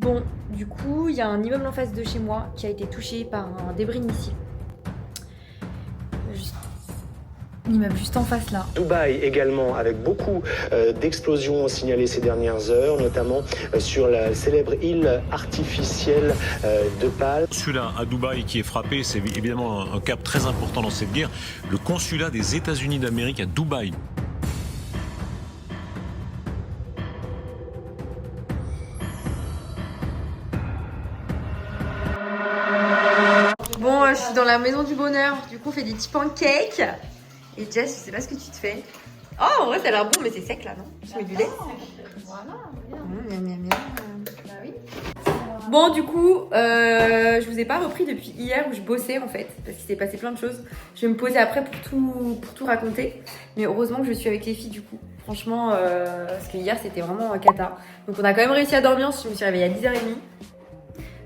Bon, du coup, il y a un immeuble en face de chez moi qui a été touché par un débris de missile. L'immeuble juste en face là. Dubaï également, avec beaucoup d'explosions signalées ces dernières heures, notamment sur la célèbre île artificielle de Palm. Le consulat à Dubaï qui est frappé, c'est évidemment un cap très important dans cette guerre. Le consulat des États-Unis d'Amérique à Dubaï. Bon, je suis dans la maison du bonheur. Du coup, on fait des petits pancakes. Et Jess, je sais pas ce que tu te fais. Oh, en vrai, ça a l'air bon, mais c'est sec là, non? Tu mets du lait? Voilà, Miam, miam, miam. bah oui. Bon, du coup, je vous ai pas repris depuis hier où je bossais en fait, parce qu'il s'est passé plein de choses. Je vais me poser après pour tout raconter. Mais heureusement que je suis avec les filles du coup. Franchement, parce que hier c'était vraiment cata. Donc on a quand même réussi à dormir, je me suis réveillée à 10h30.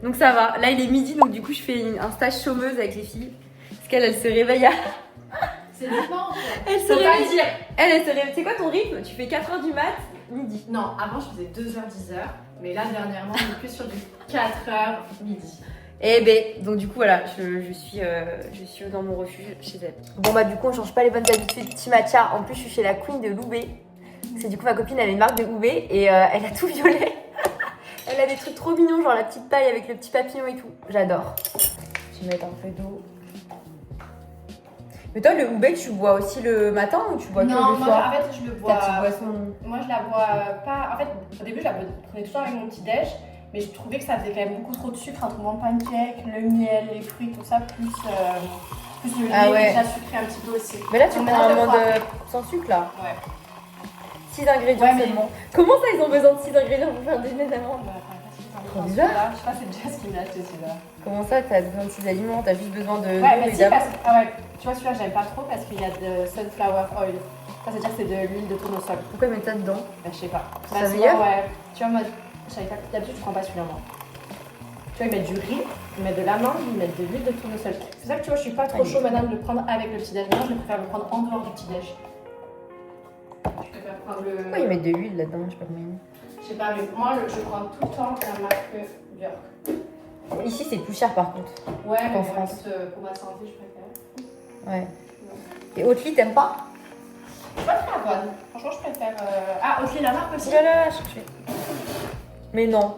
Donc ça va. Là il est midi, donc du coup je fais un stage chômeuse avec les filles. Parce qu'elle se réveille à... C'est différent. Elle se Faut pas réveille. dire. Elle se réveille. C'est quoi ton rythme? Tu fais 4h du mat, midi. Non, avant je faisais 2h, 10h. Mais là, dernièrement, on est plus sur du 4h, midi. Eh ben, donc du coup voilà, je suis dans mon refuge chez elle. Bon bah du coup on change pas les bonnes habitudes, petit matcha. En plus je suis chez la queen de Loubet. C'est du coup ma copine elle a une marque de Loubet et elle a tout violet. Elle a des trucs trop mignons, genre la petite paille avec le petit papillon et tout. J'adore. Je vais mettre un peu d'eau. Mais toi le Loubet tu bois aussi le matin ou tu bois que le Non, moi soir? en fait je le Ta bois. petite boisson. Moi je la bois pas. En fait, au début je la prenais toujours avec mon petit déj. Mais je trouvais que ça faisait quand même beaucoup trop de sucre entre mon pancake, le miel, les fruits, tout ça, plus le lait Ah ouais. déjà sucré un petit peu aussi. Mais là tu Donc prends maintenant, un je monde le prends. sans sucre là. Ouais. 6 ingrédients Ouais, mais- seulement. Comment ça ils ont besoin de 6 ingrédients pour faire des d'amandes? Bah, enfin, qu'est-ce qu'ils Trop ont mis bizarre. dans celui-là. Je sais pas, c'est Jess qui m'a acheté celui-là. Comment ça t'as besoin de 6 aliments? T'as juste besoin de Ouais, d'eau mais et si, d'amandes. parce que, ah ouais, tu vois, celui-là, j'aime pas trop parce qu'il y a de sunflower oil. Ça veut dire que c'est de l'huile de tournesol. Pourquoi ils mettent ça dedans? Bah, je sais pas. Ça Bah, veut sinon, dire ouais. Tu vois, moi, je savais pas. D'habitude, je prends pas celui-là, moi. Tu vois, ils mettent du riz, ils mettent de l'amande, ils mettent de l'huile de tournesol. C'est ça que tu vois, je suis pas trop chaud maintenant de le prendre avec le petit-déj. Maintenant, je préfère le prendre en dehors du petit-déj. Je préfère prendre le. Pourquoi ils mettent de l'huile là-dedans? Je sais pas comment. Je sais pas, mais moi, je prends tout le temps la marque Björk. Ici c'est plus cher par contre. Ouais, mais En bon, France. écoute, pour ma santé, je préfère. Ouais. Et Oatly t'aimes pas? Je suis pas très bonne. Franchement, je préfère. Ah, Oatly, la marque aussi. Oh là là, je suis... Mais non.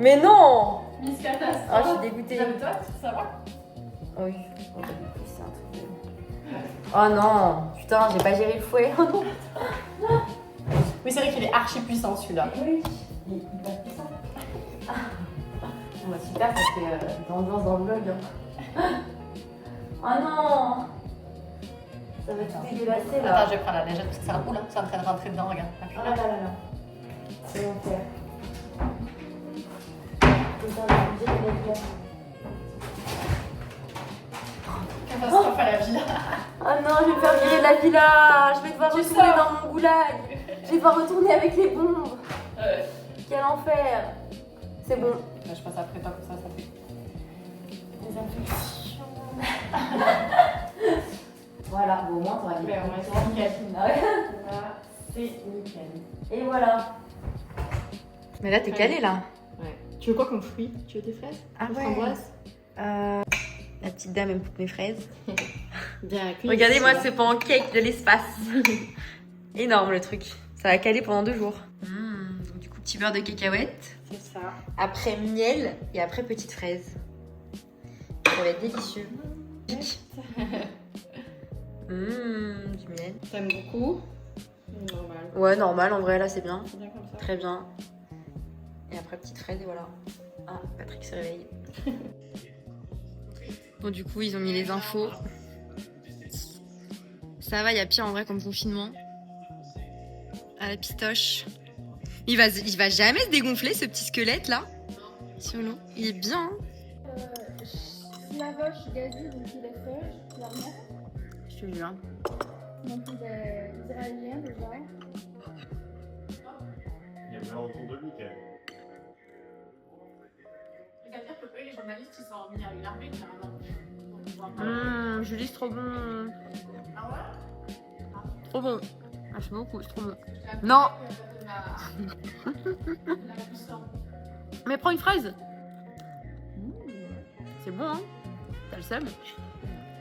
Mais non. Miss Catastrophe. Ah, je suis dégoûtée. Non, mais toi, ça va? Oui. Oh, c'est un truc de... Oh non. Putain, j'ai pas géré le fouet. Oh non. Oui, c'est vrai qu'il est archi puissant celui-là. Oui. Il va faire ça. Bon bah super, ça fait l'ambiance dans le vlog. Hein. Oh non. Ça va tout dégueulasser là. Attends, je vais prendre la légère parce que ça roule, c'est en train de rentrer dedans, regarde. Ah là là là. C'est l'enfer. Putain, j'ai obligé de mettre là. Catastrophe à la villa. Oh non, je vais me faire virer de la villa. Je vais devoir Tu retourner sors. dans mon goulag. Je vais devoir retourner avec les bombes. Quel enfer. C'est bon. Là, je passe après toi comme ça fait. Des infections. Voilà, bon, au moins t'auras dit. Mais au moins, c'est nickel. Ah ouais. Là, c'est nickel. Et voilà. Mais là, t'es calé là. Ouais. Tu veux quoi comme fruit? Tu veux des fraises? Ah Des ouais. framboises? La petite dame aime toutes mes fraises. Bien, Regardez-moi ce pancake de l'espace. Énorme le truc. Ça va caler pendant 2 jours. Donc, du coup, petit beurre de cacahuète. C'est ça. Après miel et après petite fraise. Ça va être délicieux. Du miel. T'aimes beaucoup? Normal. Ouais, normal en vrai, là c'est bien. C'est bien comme ça. Très bien. Et après petite fraise et voilà. Ah, Patrick se réveille. Bon, du coup, ils ont mis les infos. Ça va, il y a pire en vrai comme confinement. À la pistoche. Il va jamais se dégonfler ce petit squelette là sur l'eau. Il est bien. Hein. Slavoche Gazi, donc il est fait, clairement. Je te jure. Donc il est israélien déjà. Il y a bien autour de lui quand même. C'est-à-dire que eux, les journalistes, ils sont mis avec l'armée, carrément. Julie, c'est trop bon. Ah ouais? Trop bon. Ah, c'est beaucoup, c'est trop bon. Non. Mais prends une fraise. C'est bon, hein? T'as le seum?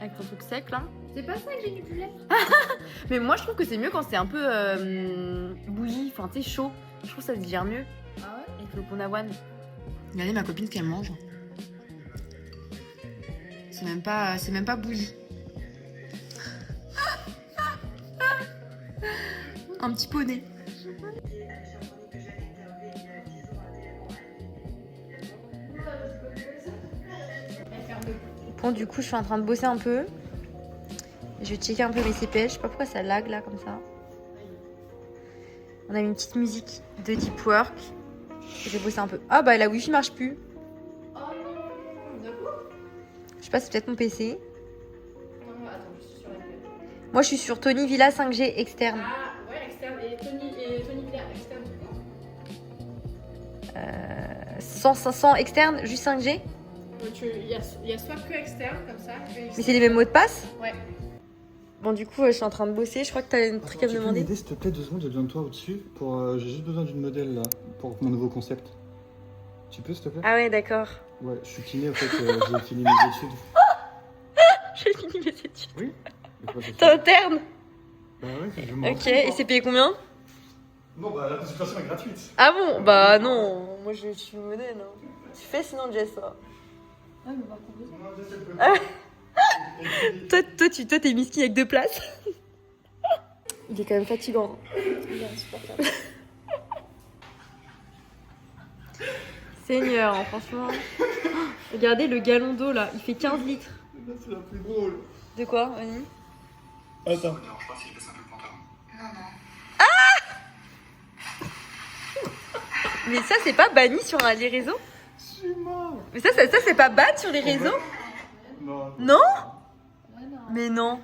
Avec ton truc sec là. C'est pas ça que j'ai mis du lait. Mais moi je trouve que c'est mieux quand c'est un peu bouilli, enfin tu sais chaud. Je trouve que ça se digère mieux Ah ouais? avec le pont d'avoine. Regardez ma copine ce qu'elle mange. C'est même pas bouilli. Un petit poney. Bon du coup je suis en train de bosser un peu. Je vais checker un peu mes CPS. Je sais pas pourquoi ça lag là comme ça. On a une petite musique de deep work. Je vais bosser un peu. Ah bah la wifi marche plus. Oh non, de quoi? Je sais pas, c'est peut-être mon PC. Non, attends, je suis sur la clé. Moi je suis sur Tony Villa 5G externe. Ah, ouais, externe. Et Tony Blair, externe du coup? 100 externe, juste 5G. Il y a soit que externe, comme ça. Mais c'est les mêmes mots de passe? Ouais. Bon du coup je suis en train de bosser. Je crois que t'as un truc à me Tu peux demander. m'aider s'il te plaît 2 secondes, j'ai besoin de toi au-dessus. J'ai juste besoin d'une modèle là, pour mon nouveau concept. Tu peux s'il te plaît? Ah ouais d'accord. Ouais, je suis kiné en fait, j'ai fini mes études. J'ai fini mes études. Oui. Et quoi, ça T'es fait interne? Bah ouais, je me Ok, et c'est payé combien? Non, bah la consultation est gratuite. Ah bon? Bah non, moi je suis modèle. Hein. Tu fais sinon Jess ça. Ouais, mais on va proposer. Toi t'es miskin avec 2 places. Il est quand même fatigant. Il est insupportable. Seigneur, hein, franchement. Regardez le gallon d'eau là, il fait 15 litres. C'est la plus drôle. De quoi, vas-y? Attends. Mais ça c'est pas banni sur les réseaux? Je suis mort. Mais ça c'est pas ban sur les réseaux? Non. Non? Ouais, non. Mais non.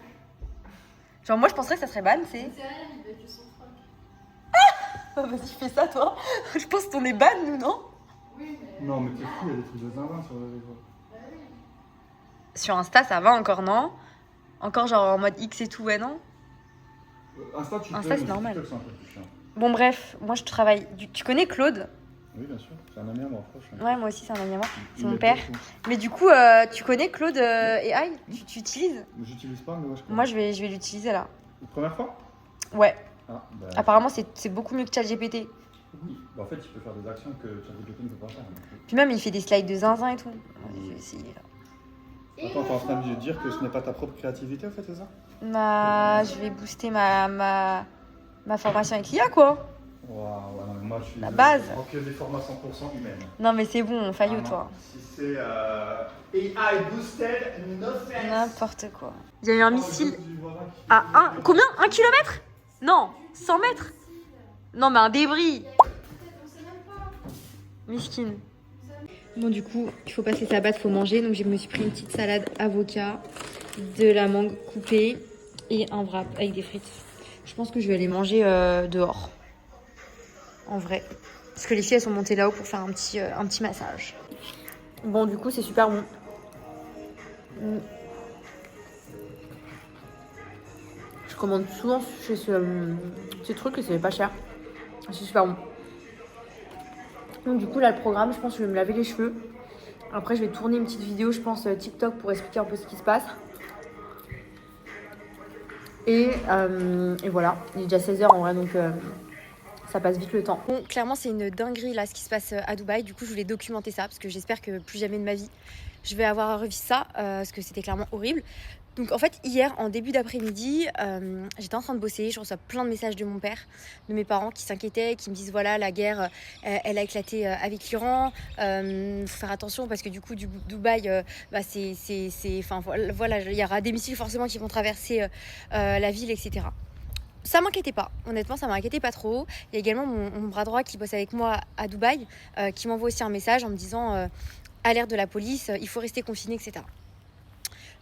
Genre moi je penserais que ça serait ban, c'est... C'est rien, il veut que son froc. Oh, vas-y fais ça toi. Je pense qu'on est ban nous, non? Oui, mais. Non, mais t'es fou, il y a des trucs de zinzin sur les réseaux. Sur Insta ça va encore, non? Encore genre en mode X et tout, ouais non? Insta, tu Insta, peux, c'est mais normal. TikTok, c'est un peu plus chiant. Bon bref, moi je travaille... Tu connais Claude? Oui, bien sûr, c'est un ami à moi, proche. Ouais moi aussi c'est un ami à moi, c'est Il mon m'aide père. beaucoup. Mais du coup tu connais Claude AI? Tu utilises? J'utilise pas, mais ouais, je connais. Moi je vais l'utiliser là. La première fois? Ouais, Ah, bah. apparemment c'est beaucoup mieux que ChatGPT. Oui, bah en fait, il peut faire des actions que ChatGPT ne peut pas faire. Puis même il fait des slides de zinzin et tout. Je vais essayer là. Attends, t'es en train de dire que ce n'est pas ta propre créativité, en fait, c'est ça? Je vais booster ma formation avec l'IA quoi. Waouh, ouais, non, mais moi, je suis. La base. Je prends que des formats 100% humaines. Non mais c'est bon, faillot Ah, non. toi. Si c'est AI boosted, no offense. N'importe quoi. Il y a eu un Oh, missile le gosse du voisin qui- à combien? 1 kilomètre? Non, 100 mètres? Non mais un débris. Miskin. Bon du coup, il faut passer sa base, faut manger. Donc je me suis pris une petite salade avocat, de la mangue coupée et un wrap avec des frites. Je pense que je vais aller manger dehors. En vrai. Parce que les filles elles sont montées là-haut pour faire un petit massage. Bon du coup c'est super bon. Je commande souvent chez ce truc et c'est pas cher. C'est super bon. Donc du coup là le programme, je pense que je vais me laver les cheveux. Après je vais tourner une petite vidéo, je pense TikTok pour expliquer un peu ce qui se passe. Et voilà, il est déjà 16h en vrai donc ça passe vite le temps. Bon clairement c'est une dinguerie là ce qui se passe à Dubaï. Du coup je voulais documenter ça parce que j'espère que plus jamais de ma vie je vais avoir revu ça parce que c'était clairement horrible. Donc en fait hier en début d'après-midi j'étais en train de bosser, je reçois plein de messages de mon père, de mes parents qui s'inquiétaient, qui me disent voilà la guerre elle a éclaté avec l'Iran, faut faire attention parce que du coup Dubaï enfin voilà il y aura des missiles forcément qui vont traverser la ville etc. Ça m'inquiétait pas, honnêtement ça m'inquiétait pas trop. Il y a également mon bras droit qui bosse avec moi à Dubaï qui m'envoie aussi un message en me disant alerte de la police, il faut rester confiné etc.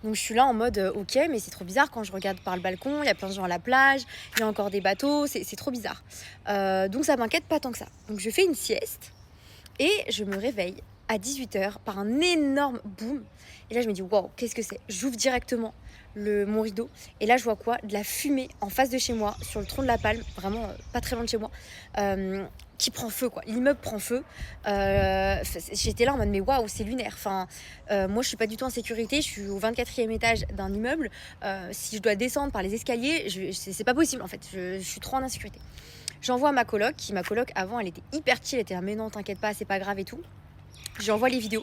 Donc je suis là en mode ok mais c'est trop bizarre quand je regarde par le balcon, il y a plein de gens à la plage, il y a encore des bateaux, c'est trop bizarre. Donc ça m'inquiète pas tant que ça. Donc je fais une sieste et je me réveille à 18h par un énorme boom. Et là je me dis waouh qu'est-ce que c'est? J'ouvre directement mon rideau et là je vois quoi? De la fumée en face de chez moi, sur le tronc de la palme, vraiment pas très loin de chez moi. qui prend feu, quoi. L'immeuble prend feu. J'étais là en mode, mais waouh, c'est lunaire. Enfin, moi, je suis pas du tout en sécurité. Je suis au 24e étage d'un immeuble. Si je dois descendre par les escaliers, c'est pas possible, en fait. Je suis trop en insécurité. J'envoie à ma coloc, ma coloc avant, elle était hyper chill. Elle était là, mais non, t'inquiète pas, c'est pas grave et tout. J'envoie les vidéos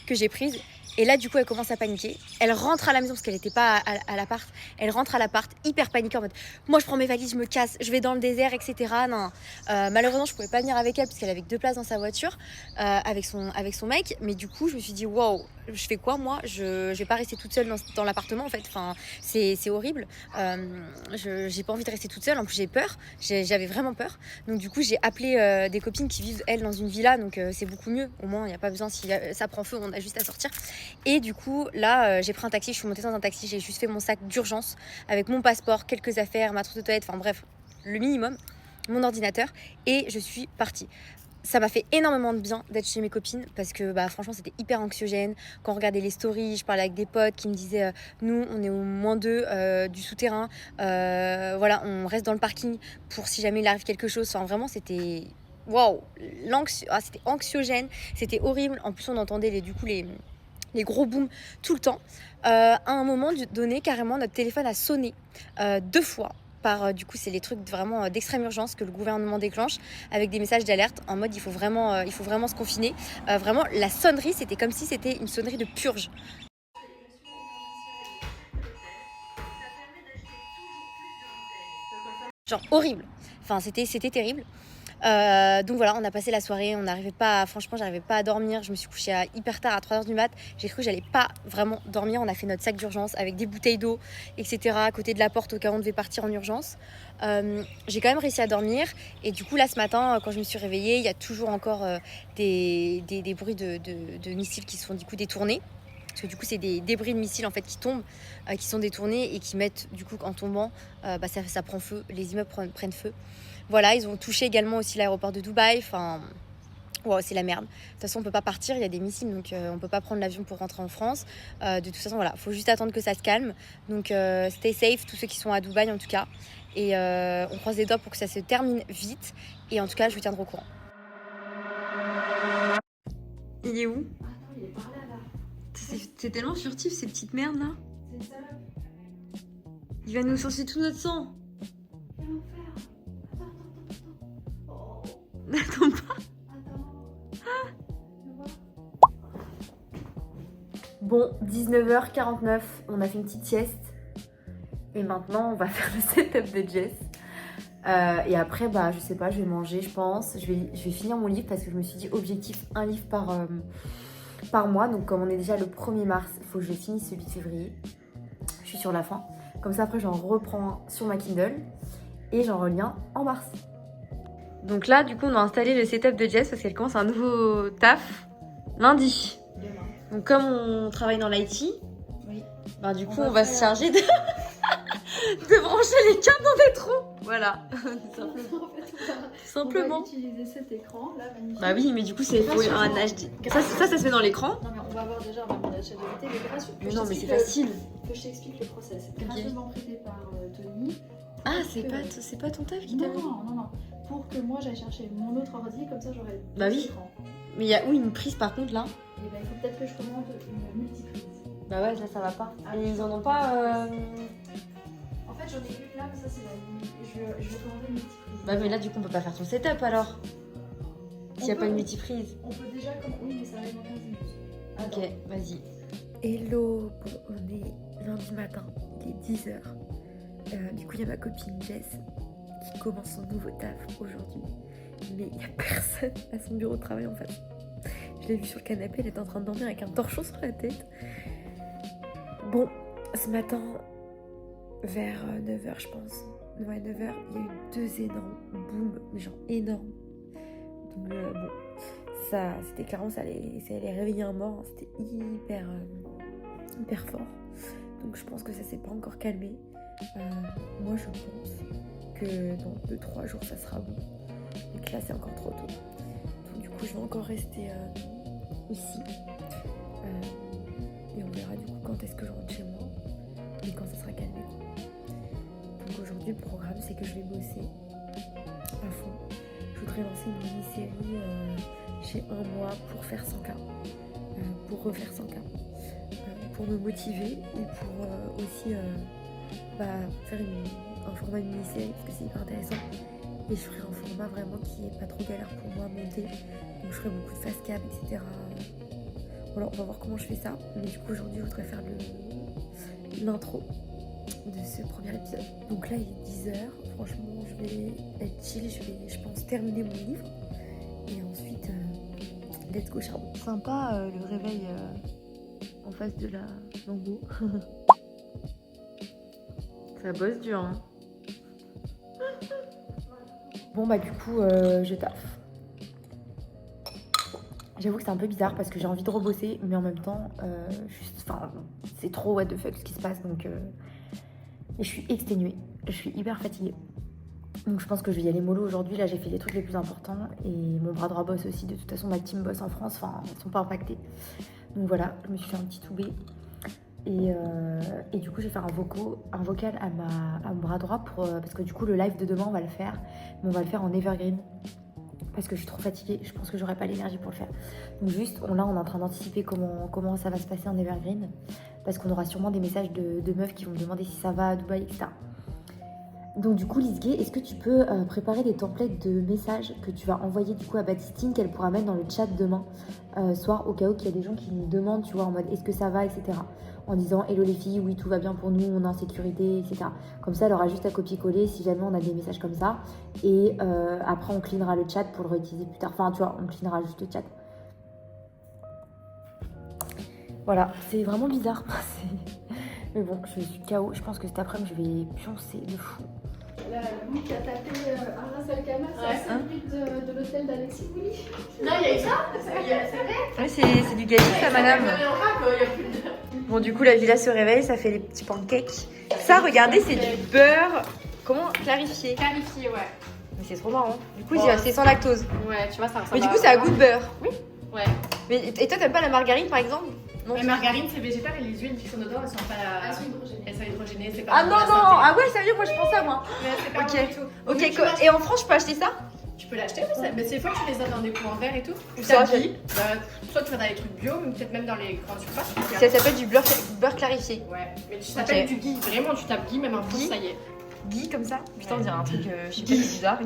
que j'ai prises. Et là, du coup, elle commence à paniquer. Elle rentre à la maison parce qu'elle n'était pas à l'appart. Elle rentre à l'appart, hyper paniquée en mode moi, je prends mes valises, je me casse, je vais dans le désert, etc. Non. Malheureusement, je pouvais pas venir avec elle parce qu'elle avait que 2 places dans sa voiture avec son mec. Mais du coup, je me suis dit waouh, je fais quoi moi? Je vais pas rester toute seule dans l'appartement en fait. Enfin, c'est horrible. J'ai pas envie de rester toute seule. En plus, j'ai peur. J'avais vraiment peur. Donc, du coup, j'ai appelé des copines qui vivent elles dans une villa. Donc, c'est beaucoup mieux. Au moins, il n'y a pas besoin, si ça prend feu, on a juste à sortir. Et du coup, là, j'ai pris un taxi, je suis montée dans un taxi, j'ai juste fait mon sac d'urgence avec mon passeport, quelques affaires, ma trousse de toilette, enfin bref, le minimum, mon ordinateur, et je suis partie. Ça m'a fait énormément de bien d'être chez mes copines parce que franchement c'était hyper anxiogène. Quand on regardait les stories, je parlais avec des potes qui me disaient nous on est au -2 du souterrain, voilà, on reste dans le parking pour si jamais il arrive quelque chose. Enfin vraiment c'était waouh, c'était anxiogène, c'était horrible. En plus on entendait les gros booms tout le temps. À un moment donné, carrément, notre téléphone a sonné 2 fois. Du coup, c'est les trucs vraiment d'extrême urgence que le gouvernement déclenche avec des messages d'alerte en mode il faut vraiment se confiner. Vraiment, la sonnerie, c'était comme si c'était une sonnerie de purge. Genre horrible. Enfin, c'était terrible. Donc voilà, on a passé la soirée, franchement j'arrivais pas à dormir, je me suis couchée hyper tard à 3h du mat, j'ai cru que j'allais pas vraiment dormir. On a fait notre sac d'urgence avec des bouteilles d'eau, etc. à côté de la porte au cas où on devait partir en urgence. J'ai quand même réussi à dormir et du coup là ce matin quand je me suis réveillée, il y a toujours encore des bruits de missiles qui sont du coup détournés. Parce que du coup c'est des débris de missiles en fait qui tombent, qui sont détournés et qui mettent du coup en tombant, ça prend feu, les immeubles prennent feu. Voilà, ils ont touché également aussi l'aéroport de Dubaï. Enfin, wow, c'est la merde. De toute façon, on peut pas partir, il y a des missiles, donc on peut pas prendre l'avion pour rentrer en France. De toute façon, voilà, faut juste attendre que ça se calme. Donc, stay safe, tous ceux qui sont à Dubaï en tout cas. Et on croise les doigts pour que ça se termine vite. Et en tout cas, je vous tiendrai au courant. Il est où? Attends, il est par là. C'est tellement furtif ces petites merdes là. C'est ça. Il va nous sortir tout notre sang. Quel enfer. Attends. Oh. N'attends pas. Attends. Tu vois? Bon, 19h49, on a fait une petite sieste. Et maintenant, on va faire le setup de Jess. Et après, je sais pas, je vais manger, je pense. Je vais finir mon livre parce que je me suis dit objectif, un livre par mois. Donc, comme on est déjà le 1er mars, il faut que je finisse celui de février. Je suis sur la fin. Comme ça, après, j'en reprends sur ma Kindle et j'en relis un en mars. Donc là, du coup, on a installé le setup de Jess parce qu'elle commence un nouveau taf lundi. Demain. Donc, comme on travaille dans l'IT, Oui. du coup, on va se charger de brancher les câbles dans des trous. Voilà. Simplement. On va utiliser cet écran là, magnifique. Bah oui, mais du coup, c'est faut un HD. Ça se met dans l'écran. Non, mais on va voir déjà, on va mettre la chaîne de télé. Mais non, mais c'est facile. Que je t'explique le process. Ok. Gracieusement prêté par Tony. Ah, c'est pas ton taf qui t'a mis. Non. Pour que moi j'aille chercher mon autre ordi, comme ça j'aurai Bah oui. écran. Mais il y a où une prise par contre là? Et il faut peut-être que je commande une multiprise. Bah ouais, là ça va pas. Ah, Et ils en ont pas. En fait, j'en ai une là, mais ça c'est la je vais commander une multiprise. Bah mais là du coup on peut pas faire ton setup alors. S'il y a On pas une peut. multiprise. On peut déjà commander. Oui, mais ça va être dans 15 minutes. Attends. Ok, vas-y. Hello, on est lundi matin, il est 10h. Du coup il y a ma copine Jess qui commence son nouveau taf aujourd'hui. Mais il n'y a personne à son bureau de travail en face. Je l'ai vue sur le canapé, elle est en train de dormir avec un torchon sur la tête. Bon, ce matin, vers 9h je pense, ouais 9h, il y a eu 2 énormes booms, mais genre énormes. Donc bon, ça, c'était clairement, ça allait réveiller un mort, hein. C'était hyper fort. Donc je pense que ça s'est pas encore calmé. Moi je pense que dans 2-3 jours ça sera bon. Et que là c'est encore trop tôt. Donc du coup je vais encore rester ici. Et on verra du coup quand est-ce que je rentre chez moi. Et quand ça sera calmé. Donc aujourd'hui le programme c'est que je vais bosser à fond. Je voudrais lancer une mini-série j'ai un mois pour faire 100K, pour refaire 100K, pour me motiver et pour aussi faire un format de mini-série parce que c'est hyper intéressant. Et je ferai un format vraiment qui est pas trop galère pour moi à monter. Donc je ferai beaucoup de face cam, etc. Voilà, on va voir comment je fais ça. Mais du coup aujourd'hui je voudrais faire l'intro de ce premier épisode. Donc là il est 10h. Franchement je vais être chill. Je pense terminer mon livre. Et ensuite let's go charbon. Sympa le réveil en face de la lambeau. Ça bosse dur hein. Bon bah du coup je taffe. J'avoue que c'est un peu bizarre parce que j'ai envie de rebosser mais en même temps c'est trop what the fuck ce qui se passe donc et je suis exténuée, je suis hyper fatiguée. Donc je pense que je vais y aller mollo aujourd'hui. Là j'ai fait les trucs les plus importants et mon bras droit bosse aussi. De toute façon ma team bosse en France, enfin ils sont pas impactés. Donc voilà, je me suis fait un petit toubé. Et du coup je vais faire un vocal à mon bras droit parce que du coup le live de demain on va le faire. Mais on va le faire en evergreen. Parce que je suis trop fatiguée, je pense que j'aurai pas l'énergie pour le faire. Donc juste, là on est en train d'anticiper comment ça va se passer en evergreen. Parce qu'on aura sûrement des messages de meufs qui vont me demander si ça va à Dubaï, etc. Donc du coup Lizgay, est-ce que tu peux préparer des templates de messages que tu vas envoyer du coup à Baptistine, qu'elle pourra mettre dans le chat demain soir, au cas où qu'il y a des gens qui nous demandent, tu vois, en mode est-ce que ça va, etc. En disant hello les filles, oui tout va bien pour nous, on est en sécurité, etc. Comme ça elle aura juste à copier-coller si jamais on a des messages comme ça. Et après on cleanera le chat pour le réutiliser plus tard. Enfin tu vois, on cleanera juste le chat. Voilà, c'est vraiment bizarre. Mais bon, je suis KO. Je pense que cet après-midi je vais pioncer de fou. La boule qui a tapé Arras Alcama, c'est la suite de l'hôtel d'Alexis Bouli. Non, il y a eu ça. C'est vrai. Oui, c'est du gâteau ça madame. Il y a plus de... Bon du coup la villa se réveille, ça fait les petits pancakes. Ça regardez c'est du beurre. Comment clarifier? Clarifié, ouais. Mais c'est trop marrant. Du coup Bon. C'est sans lactose. Ouais, tu vois, ça Mais du coup ça a goût de beurre. Oui. Ouais. Mais et toi t'aimes pas la margarine par exemple? Non. Mais margarine, c'est végétal et les huiles qui sont dedans, elles sont pas. Elles sont hydrogénées. Elles sont hydrogénées, c'est pas. Ah bon non pour la non, santé. ah ouais sérieux moi je pense ça moi. Mais c'est pas Ok. bon du tout. Ok, Oui, tu vas- et en France je peux acheter ça? Tu peux l'acheter, oui, mais c'est fois que tu les as dans des pots en verre et tout. Ou Ça, t'habilles. Soit tu vas dans les trucs bio, mais peut-être même dans les grandes surfaces. Ça s'appelle du beurre clarifié. Ouais, mais tu t'appelles Ok. du ghee. Vraiment, tu tapes ghee, même en France, Ghee. ça y est. Guy comme ça? Putain on Ouais. dirait un truc, je sais pas, c'est bizarre.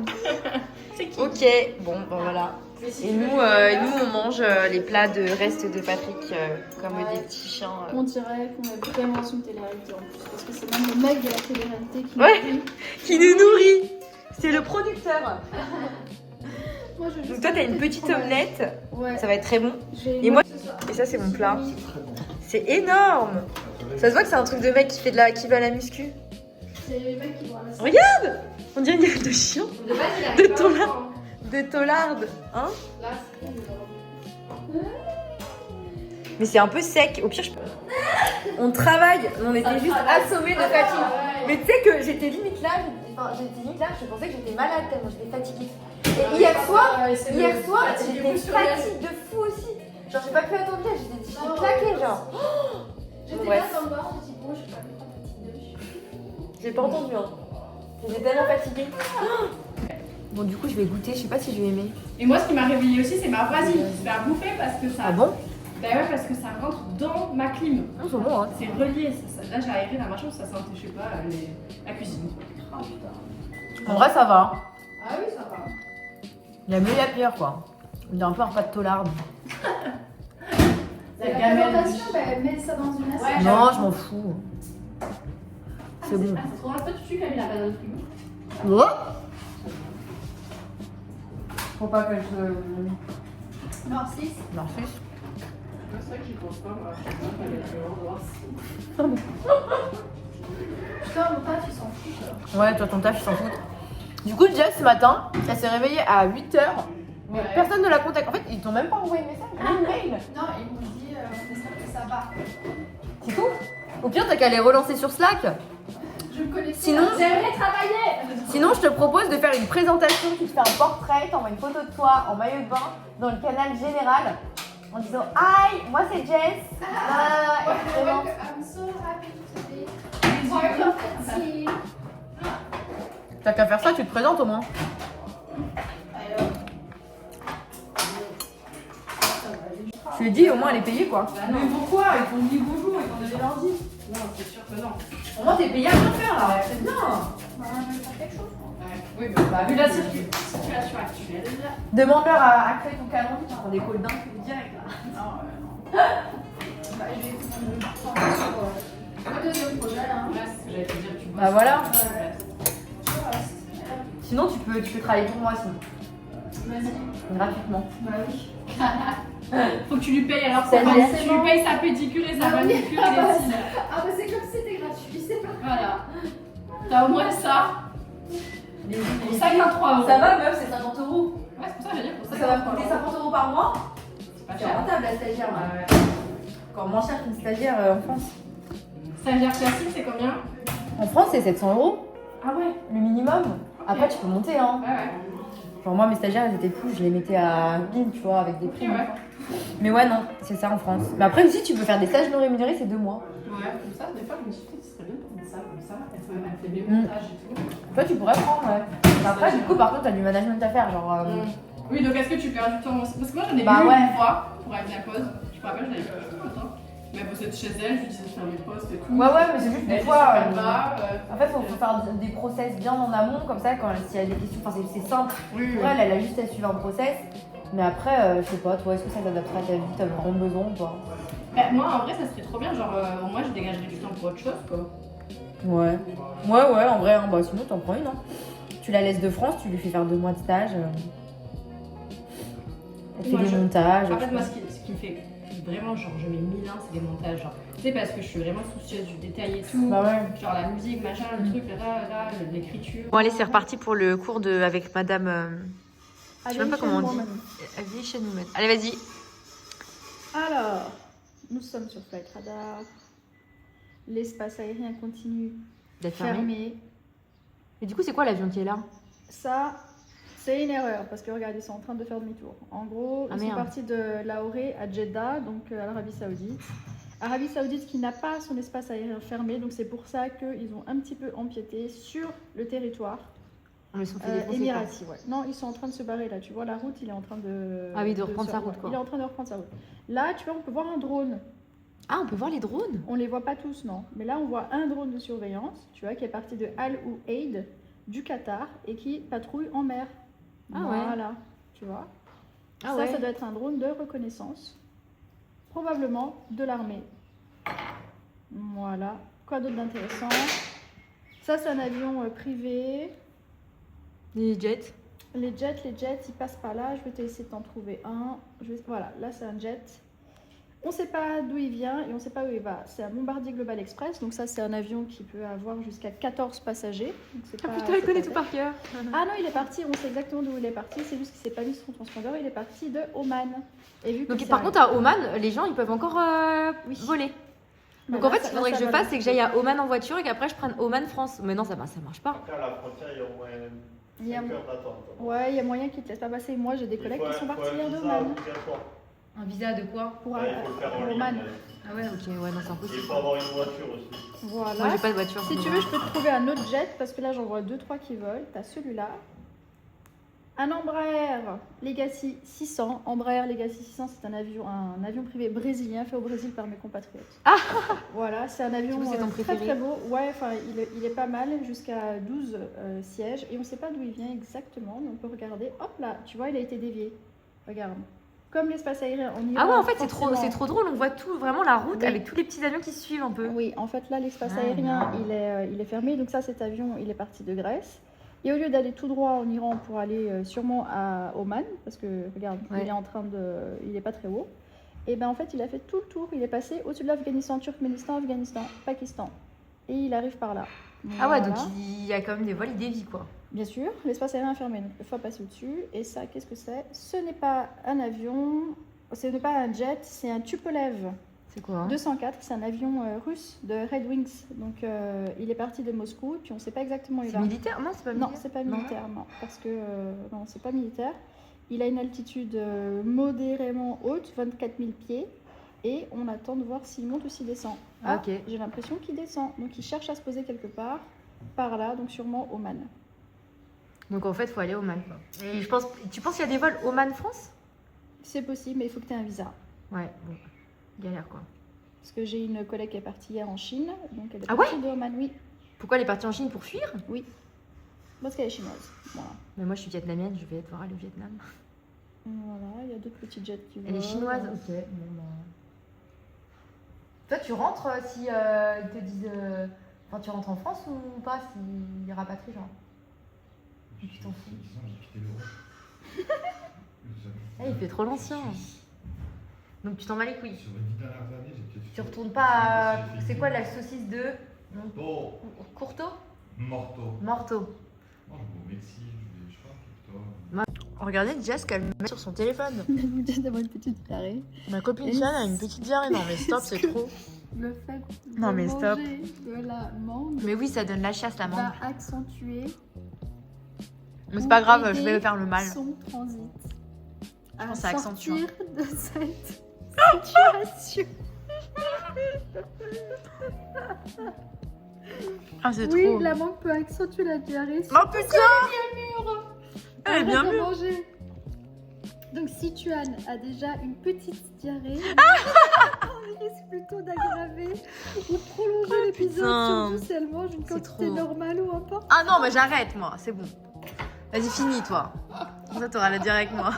C'est qui? Ok, bon voilà. Mais si Et tu veux, nous on mange les plats de restes de Patrick comme Ouais. des petits chiens. On dirait qu'on a vraiment une télé-réalité en plus. Parce que c'est même le mec de la télé-réalité qui Ouais. nous dit. Qui nous nourrit. C'est le producteur. Moi, je veux Donc juste toi t'as une manger petite du fromage. omelette, Ouais. ça va être très bon. J'ai Et moi- ce soir. Et ça c'est mon plat. Très bon. C'est énorme. Ça se voit que c'est un truc de mec qui va à la muscu. C'est les mecs qui vont à la salle. Regarde. On dirait une gueule de chien. De base, il De arrive pas ton à lard. prendre. De tolarde. Hein? Là, c'est bon. Mais c'est un peu sec. Au pire je peux... On travaille, on était juste assommés de fatigue. Mais tu sais que j'étais limite là, je pensais que j'étais malade tellement j'étais fatiguée. Et hier soir, j'étais fatiguée de fou aussi. Genre j'ai pas pu attendre là, j'étais claquée genre. J'étais Bref. là dans le bar, je me dis bon, je vais pas lui prendre une petite douche. J'ai pas entendu hein. J'étais tellement fatiguée. Bon du coup je vais goûter, je sais pas si je vais aimer. Et moi, ce qui m'a réveillée aussi, c'est ma voisine qui se fait à bouffer parce que ça. Ah bon? Bah ouais, parce que ça rentre dans ma clim. Non c'est bon hein. C'est relié. Là, j'ai aéré dans ma chambre, ça sentait, je sais pas, la cuisine. Oh putain. En vrai ça va. Ah oui, ça va. Il y a mieux et la pire quoi. On dirait un peu un repas de tolarde. La présentation, bah, mets ça dans une assiette. Ouais, Non je m'en fous. C'est bon. Ah, c'est trop rare. Toi, tu sais qu'elle a mis la base dans le frigo. Oh faut pas que je... Narcisse. Narcisse. C'est vrai que j'y pense pas, moi. Putain, mon père, tu s'en fous, ça. Ouais, toi ton taf, il s'en fout. Du coup, Jess, ce matin, elle s'est réveillée à 8h. Mais Ouais. personne ne la contacte. En fait, ils t'ont même pas envoyé de message, ni de mail. Non, ils m'ont dit, on espère que ça va. C'est tout. Au pire, t'as qu'à les relancer sur Slack. Je me connais. Sinon- J'aimerais travailler. Sinon, je te propose de faire une présentation qui te fait un portrait, t'envoies une photo de toi en maillot de bain dans le canal général en disant Hi, moi c'est Jess. Ah, et tu présentes. I'm so happy to be part of the team. T'as qu'à faire ça, tu te présentes au moins. Alors, Je lui ai dit, au moins elle est payée quoi. Bah non. Mais pourquoi? Ils font ni bonjour, ils font donner leur dit. Non, c'est sûr que non. Au moins t'es payé à rien faire là. C'est bien. Bah, on va faire quelque chose. Ouais. Oui, mais Bah, vu la situation actuelle. Demande-leur à créer ton calendrier, on des calls d'un direct là. Non, non. Bah, je vais me concentrer sur le deuxième projet là. Ouais, c'est ce que j'allais te dire. Tu bosses. Bah voilà. Ouais. Sinon tu peux travailler pour moi sinon. Vas-y. Gratuitement. Bah oui. Faut que tu lui payes alors C'est ça. bien. Tu lui payes sa pédicure et sa manucure et les cils. Ah bah c'est comme si c'était gratuit, c'est pas Voilà. T'as au moins ça. Pour 53 €. Ça va meuf, c'est 50 euros. Ouais, c'est pour ça que j'allais dire. Pour Ça va me coûter 50 euros par mois. C'est pas C'est cher. rentable la stagiaire. Ouais. Encore moins cher qu'une stagiaire en France. Stagiaire classique, c'est combien? En France c'est 700 euros, Ah ouais. le minimum. Après tu peux monter hein. Ouais, ouais. Genre moi mes stagiaires elles étaient fous, je les mettais à 1000 tu vois avec des Ok, primes. ouais. Mais ouais non, c'est ça en France. Mais après aussi tu peux faire des stages non rémunérés, c'est 2 mois. Ouais, comme ça, des fois, je me suis dit, ce serait bien de prendre ça, comme ça. Elle fait des Mm. montages et tout. Toi tu pourrais prendre ouais. Mais après du coup par contre t'as du management à faire genre. Oui, donc est-ce que tu perds du temps? Parce que moi, j'en ai Bah vu ouais. une fois pour aller à la pause. Je me rappelle, je l'avais fait longtemps. Mais elle bossait de chez elle, je lui disais de faire mes postes et tout. Ouais ouais mais c'est juste des Elle fois. dit, ça va, En fait, faut faire des process bien en amont, comme ça, quand s'il y a des questions, enfin c'est simple. Oui, Pour elle, elle a juste à suivre un process. Mais après, je sais pas, toi, est-ce que ça t'adaptera à ta vie? T'as vraiment besoin ou pas? Bah, moi, en vrai, ça serait trop bien. Genre, au moins, je dégagerais du temps pour autre chose, quoi. Ouais. Ouais, en vrai, hein, bah sinon t'en prends une. Hein. Tu la laisses de France, tu lui fais faire 2 mois de stage. Elle fait Moi, des montages. En fait, moi, ce qui me fait vraiment, genre, je mets 1000 ans, c'est des montages. Genre, tu sais, parce que je suis vraiment soucieuse du détail et tout. Bah ouais. Genre, la musique, machin, le truc, là, l'écriture. Bon, allez, c'est reparti pour le cours avec madame. Je sais même pas comment on dit. Aviation Woman. Allez, vas-y. Alors, nous sommes sur Flight Radar. L'espace aérien continue D'être fermé. fermé. Et du coup, c'est quoi l'avion qui est là? Ça, c'est une erreur parce que regarde, ils sont en train de faire demi-tour. En gros, Ah, ils sont merde. partis de Lahoré à Jeddah, donc à l'Arabie Saoudite. Arabie Saoudite qui n'a pas son espace aérien fermé, donc c'est pour ça qu'ils ont un petit peu empiété sur le territoire On les sont fait défoncer. émirati. Ouais. Non, ils sont en train de se barrer là. Tu vois, la route, il est en train de. Ah oui, de reprendre se- sa route, quoi. Il est en train de reprendre sa route. Là, tu vois, on peut voir un drone. Ah, on peut voir les drones? On les voit pas tous, non. Mais là, on voit un drone de surveillance, tu vois, qui est parti de Al Uaid du Qatar et qui patrouille en mer. Ah ouais. Voilà, tu vois. Ah ça, ouais. ça doit être un drone de reconnaissance, probablement de l'armée. Voilà. Quoi d'autre d'intéressant? Ça, c'est un avion privé. Les jets. Les jets, ils passent par là. Je vais te laisser t'en trouver un. Voilà, là, c'est un jet. On ne sait pas d'où il vient et on ne sait pas où il va. C'est un Bombardier Global Express. Donc ça, c'est un avion qui peut avoir jusqu'à 14 passagers. Donc c'est Ah pas- putain, c'est il connaît pas tout par cœur. Ah non, il est parti, on sait exactement d'où il est parti, c'est juste qu'il s'est pas mis sur son transpondeur, il est parti de Oman. Et vu que Donc c'est par un- contre, à Oman, les gens, ils peuvent encore Oui. voler. Bah Donc là, en fait, ça- il faudrait là, que ça je va fasse, c'est que j'aille à Oman en voiture et qu'après je prenne Oman France. Mais non, ça marche pas. Après, à la frontière, il y a au moins Il y a- 5 heures d'attente. Ouais, il y a moyen qu'ils te laissent pas passer. Moi, j'ai des collègues qui sont partis hier d'Oman. Un visa de quoi? Pour, Il faut le faire en ligne. Oman. Ah ouais, ok, ouais, non, c'est Il impossible. faut avoir une voiture aussi. Voilà. Moi, j'ai pas de voiture. Si tu veux, je peux te trouver un autre jet parce que là, j'en vois 2-3 qui volent. T'as celui-là. Un Embraer Legacy 600. Embraer Legacy 600, c'est un avion privé brésilien fait au Brésil par mes compatriotes. Ah Voilà, c'est un avion Du coup, c'est ton très préféré. très beau. Ouais, enfin, il est pas mal, jusqu'à 12 sièges. Et on sait pas d'où il vient exactement, mais on peut regarder. Hop là, tu vois, il a été dévié. Regarde. Comme l'espace aérien, on y Ah ouais, va en fait, c'est trop drôle. On voit tout, vraiment la route Oui. avec tous les petits avions qui se suivent un peu. Oui, en fait, là, l'espace Ah, aérien, non. il est fermé. Donc ça, cet avion, il est parti de Grèce. Et au lieu d'aller tout droit en Iran pour aller sûrement à Oman, parce que, regarde, Ouais. il est pas très haut, et ben en fait, il a fait tout le tour. Il est passé au-dessus de l'Afghanistan, Turkménistan, Afghanistan, Pakistan. Et il arrive par là. Ah ouais, Voilà. donc il y a quand même des vols, il dévie quoi. Bien sûr, l'espace aérien est fermé, donc il faut passer au-dessus. Et ça, qu'est-ce que c'est? Ce n'est pas un avion, ce n'est pas un jet, c'est un Tupolev C'est quoi hein 204, c'est un avion russe de Red Wings. Donc il est parti de Moscou, puis on ne sait pas exactement où il C'est va. militaire? Non, c'est pas Non, militaire. c'est pas militaire, non, parce que non, c'est pas militaire. Il a une altitude modérément haute, 24 000 pieds, et on attend de voir s'il monte ou s'il descend. Ah, ok. J'ai l'impression qu'il descend, donc il cherche à se poser quelque part, par là, donc sûrement Oman. Donc en fait, il faut aller au Oman. Et tu penses qu'il y a des vols Oman France? C'est possible, mais il faut que tu aies un visa. Ouais, bon, galère quoi. Parce que j'ai une collègue qui est partie hier en Chine, donc elle est Ah partie de Oman, oui. Pourquoi elle est partie en Chine pour fuir? Oui. Parce qu'elle est chinoise. Voilà. Mais moi je suis vietnamienne, je vais devoir aller au Vietnam. Voilà, il y a d'autres petits jets qui volent. Elle est chinoise, ok. Bon, bah... Toi tu rentres si ils te disent... Enfin tu rentres en France ou pas s'ils rapatrient genre? Et tu t'en fous. Il fait trop l'ancien. Donc tu t'en bats les couilles. Tu retournes pas à... C'est quoi la saucisse de... Courto? Morteau. Regardez Jess qu'elle met sur son téléphone. Vous dites d'avoir une petite diarrhée. Ma copine Sian a une petite diarrhée. Non mais stop, c'est trop. Le fait de Non, mais stop. manger de la mangue Mais oui, ça donne la chasse la mangue. va accentuer. Mais c'est pas grave, je vais faire le mal. Son transit. Je pense que ça accentue. Sortir de cette situation. Ah, c'est Oui, trop. la mangue peut accentuer la diarrhée. Oh putain! Elle est bien Arrête de mûre. manger. Donc si Tuan a déjà une petite diarrhée, on risque plutôt d'aggraver ou prolonger l'épisode, putain. surtout si elle mange une C'est quantité trop. normale ou importe. Ah non, mais j'arrête moi, c'est bon. Vas-y, finis toi. Comme ça, t'auras la diarrhée avec moi.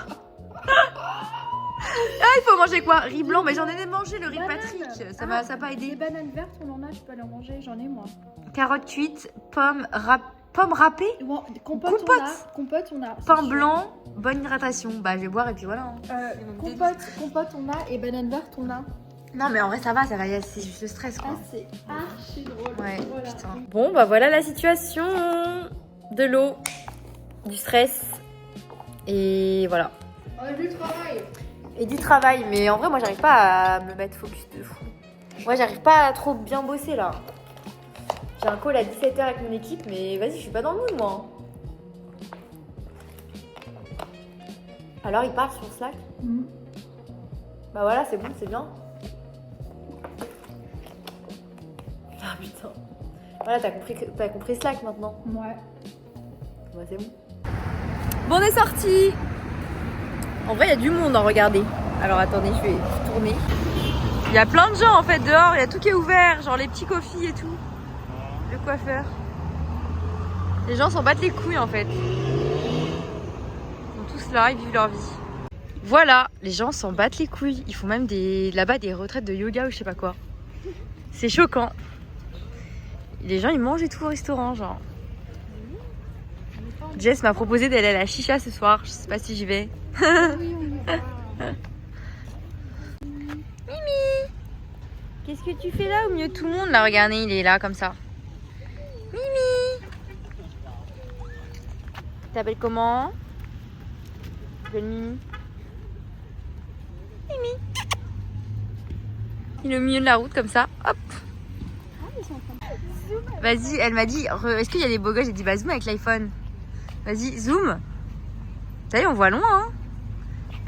Ah, il faut manger quoi? Riz blanc, mais j'en ai mangé le riz Banane. Patrick. Ça Ah, m'a pas Les aidé. bananes vertes, on en a, je peux aller en manger, j'en ai moi. Carottes cuites, pommes râpées, Bon, Compote. compote on a. c'est pain sûr. blanc, bonne hydratation. Bah, je vais boire et puis voilà. hein. Compote on a et bananes vertes on a. Non, mais en vrai, ça va, c'est juste le stress quoi. Ah, c'est archi drôle. Ouais, Voilà. putain. Bon, bah voilà la situation. De l'eau, du stress. Et voilà. Du travail. Et du travail. Mais en vrai, moi, j'arrive pas à me mettre focus de fou. Moi, j'arrive pas à trop bien bosser là. J'ai un call à 17h avec mon équipe, mais vas-y, je suis pas dans le mood moi. Alors, il parle sur Slack. Bah voilà, c'est bon, c'est bien. Ah putain. Voilà, t'as compris Slack maintenant. Ouais. Ouais, c'est bon. Bon, on est sortis. En vrai, il y a du monde à regarder. Alors attendez, je vais tourner. Il y a plein de gens en fait dehors, il y a tout qui est ouvert, genre les petits coffees et tout. Le coiffeur. Les gens s'en battent les couilles en fait. Ils sont tous là, ils vivent leur vie. Voilà, les gens s'en battent les couilles. Ils font même là-bas des retraites de yoga ou je sais pas quoi. C'est choquant. Les gens ils mangent et tout au restaurant, genre. Jess m'a proposé d'aller à la chicha ce soir, je sais pas si j'y vais. Oui, on y va. Mimi, qu'est-ce que tu fais là au milieu de tout le monde? Là, regardez, il est là comme ça. Mimi, t'appelles comment? T'appelles Mimi. Mimi. Il est au milieu de la route comme ça. Hop. Vas-y, elle m'a dit, est-ce qu'il y a des beaux gosses? J'ai dit, bah zoom avec l'iPhone. Vas-y, zoom. Ça y est, on voit loin, hein.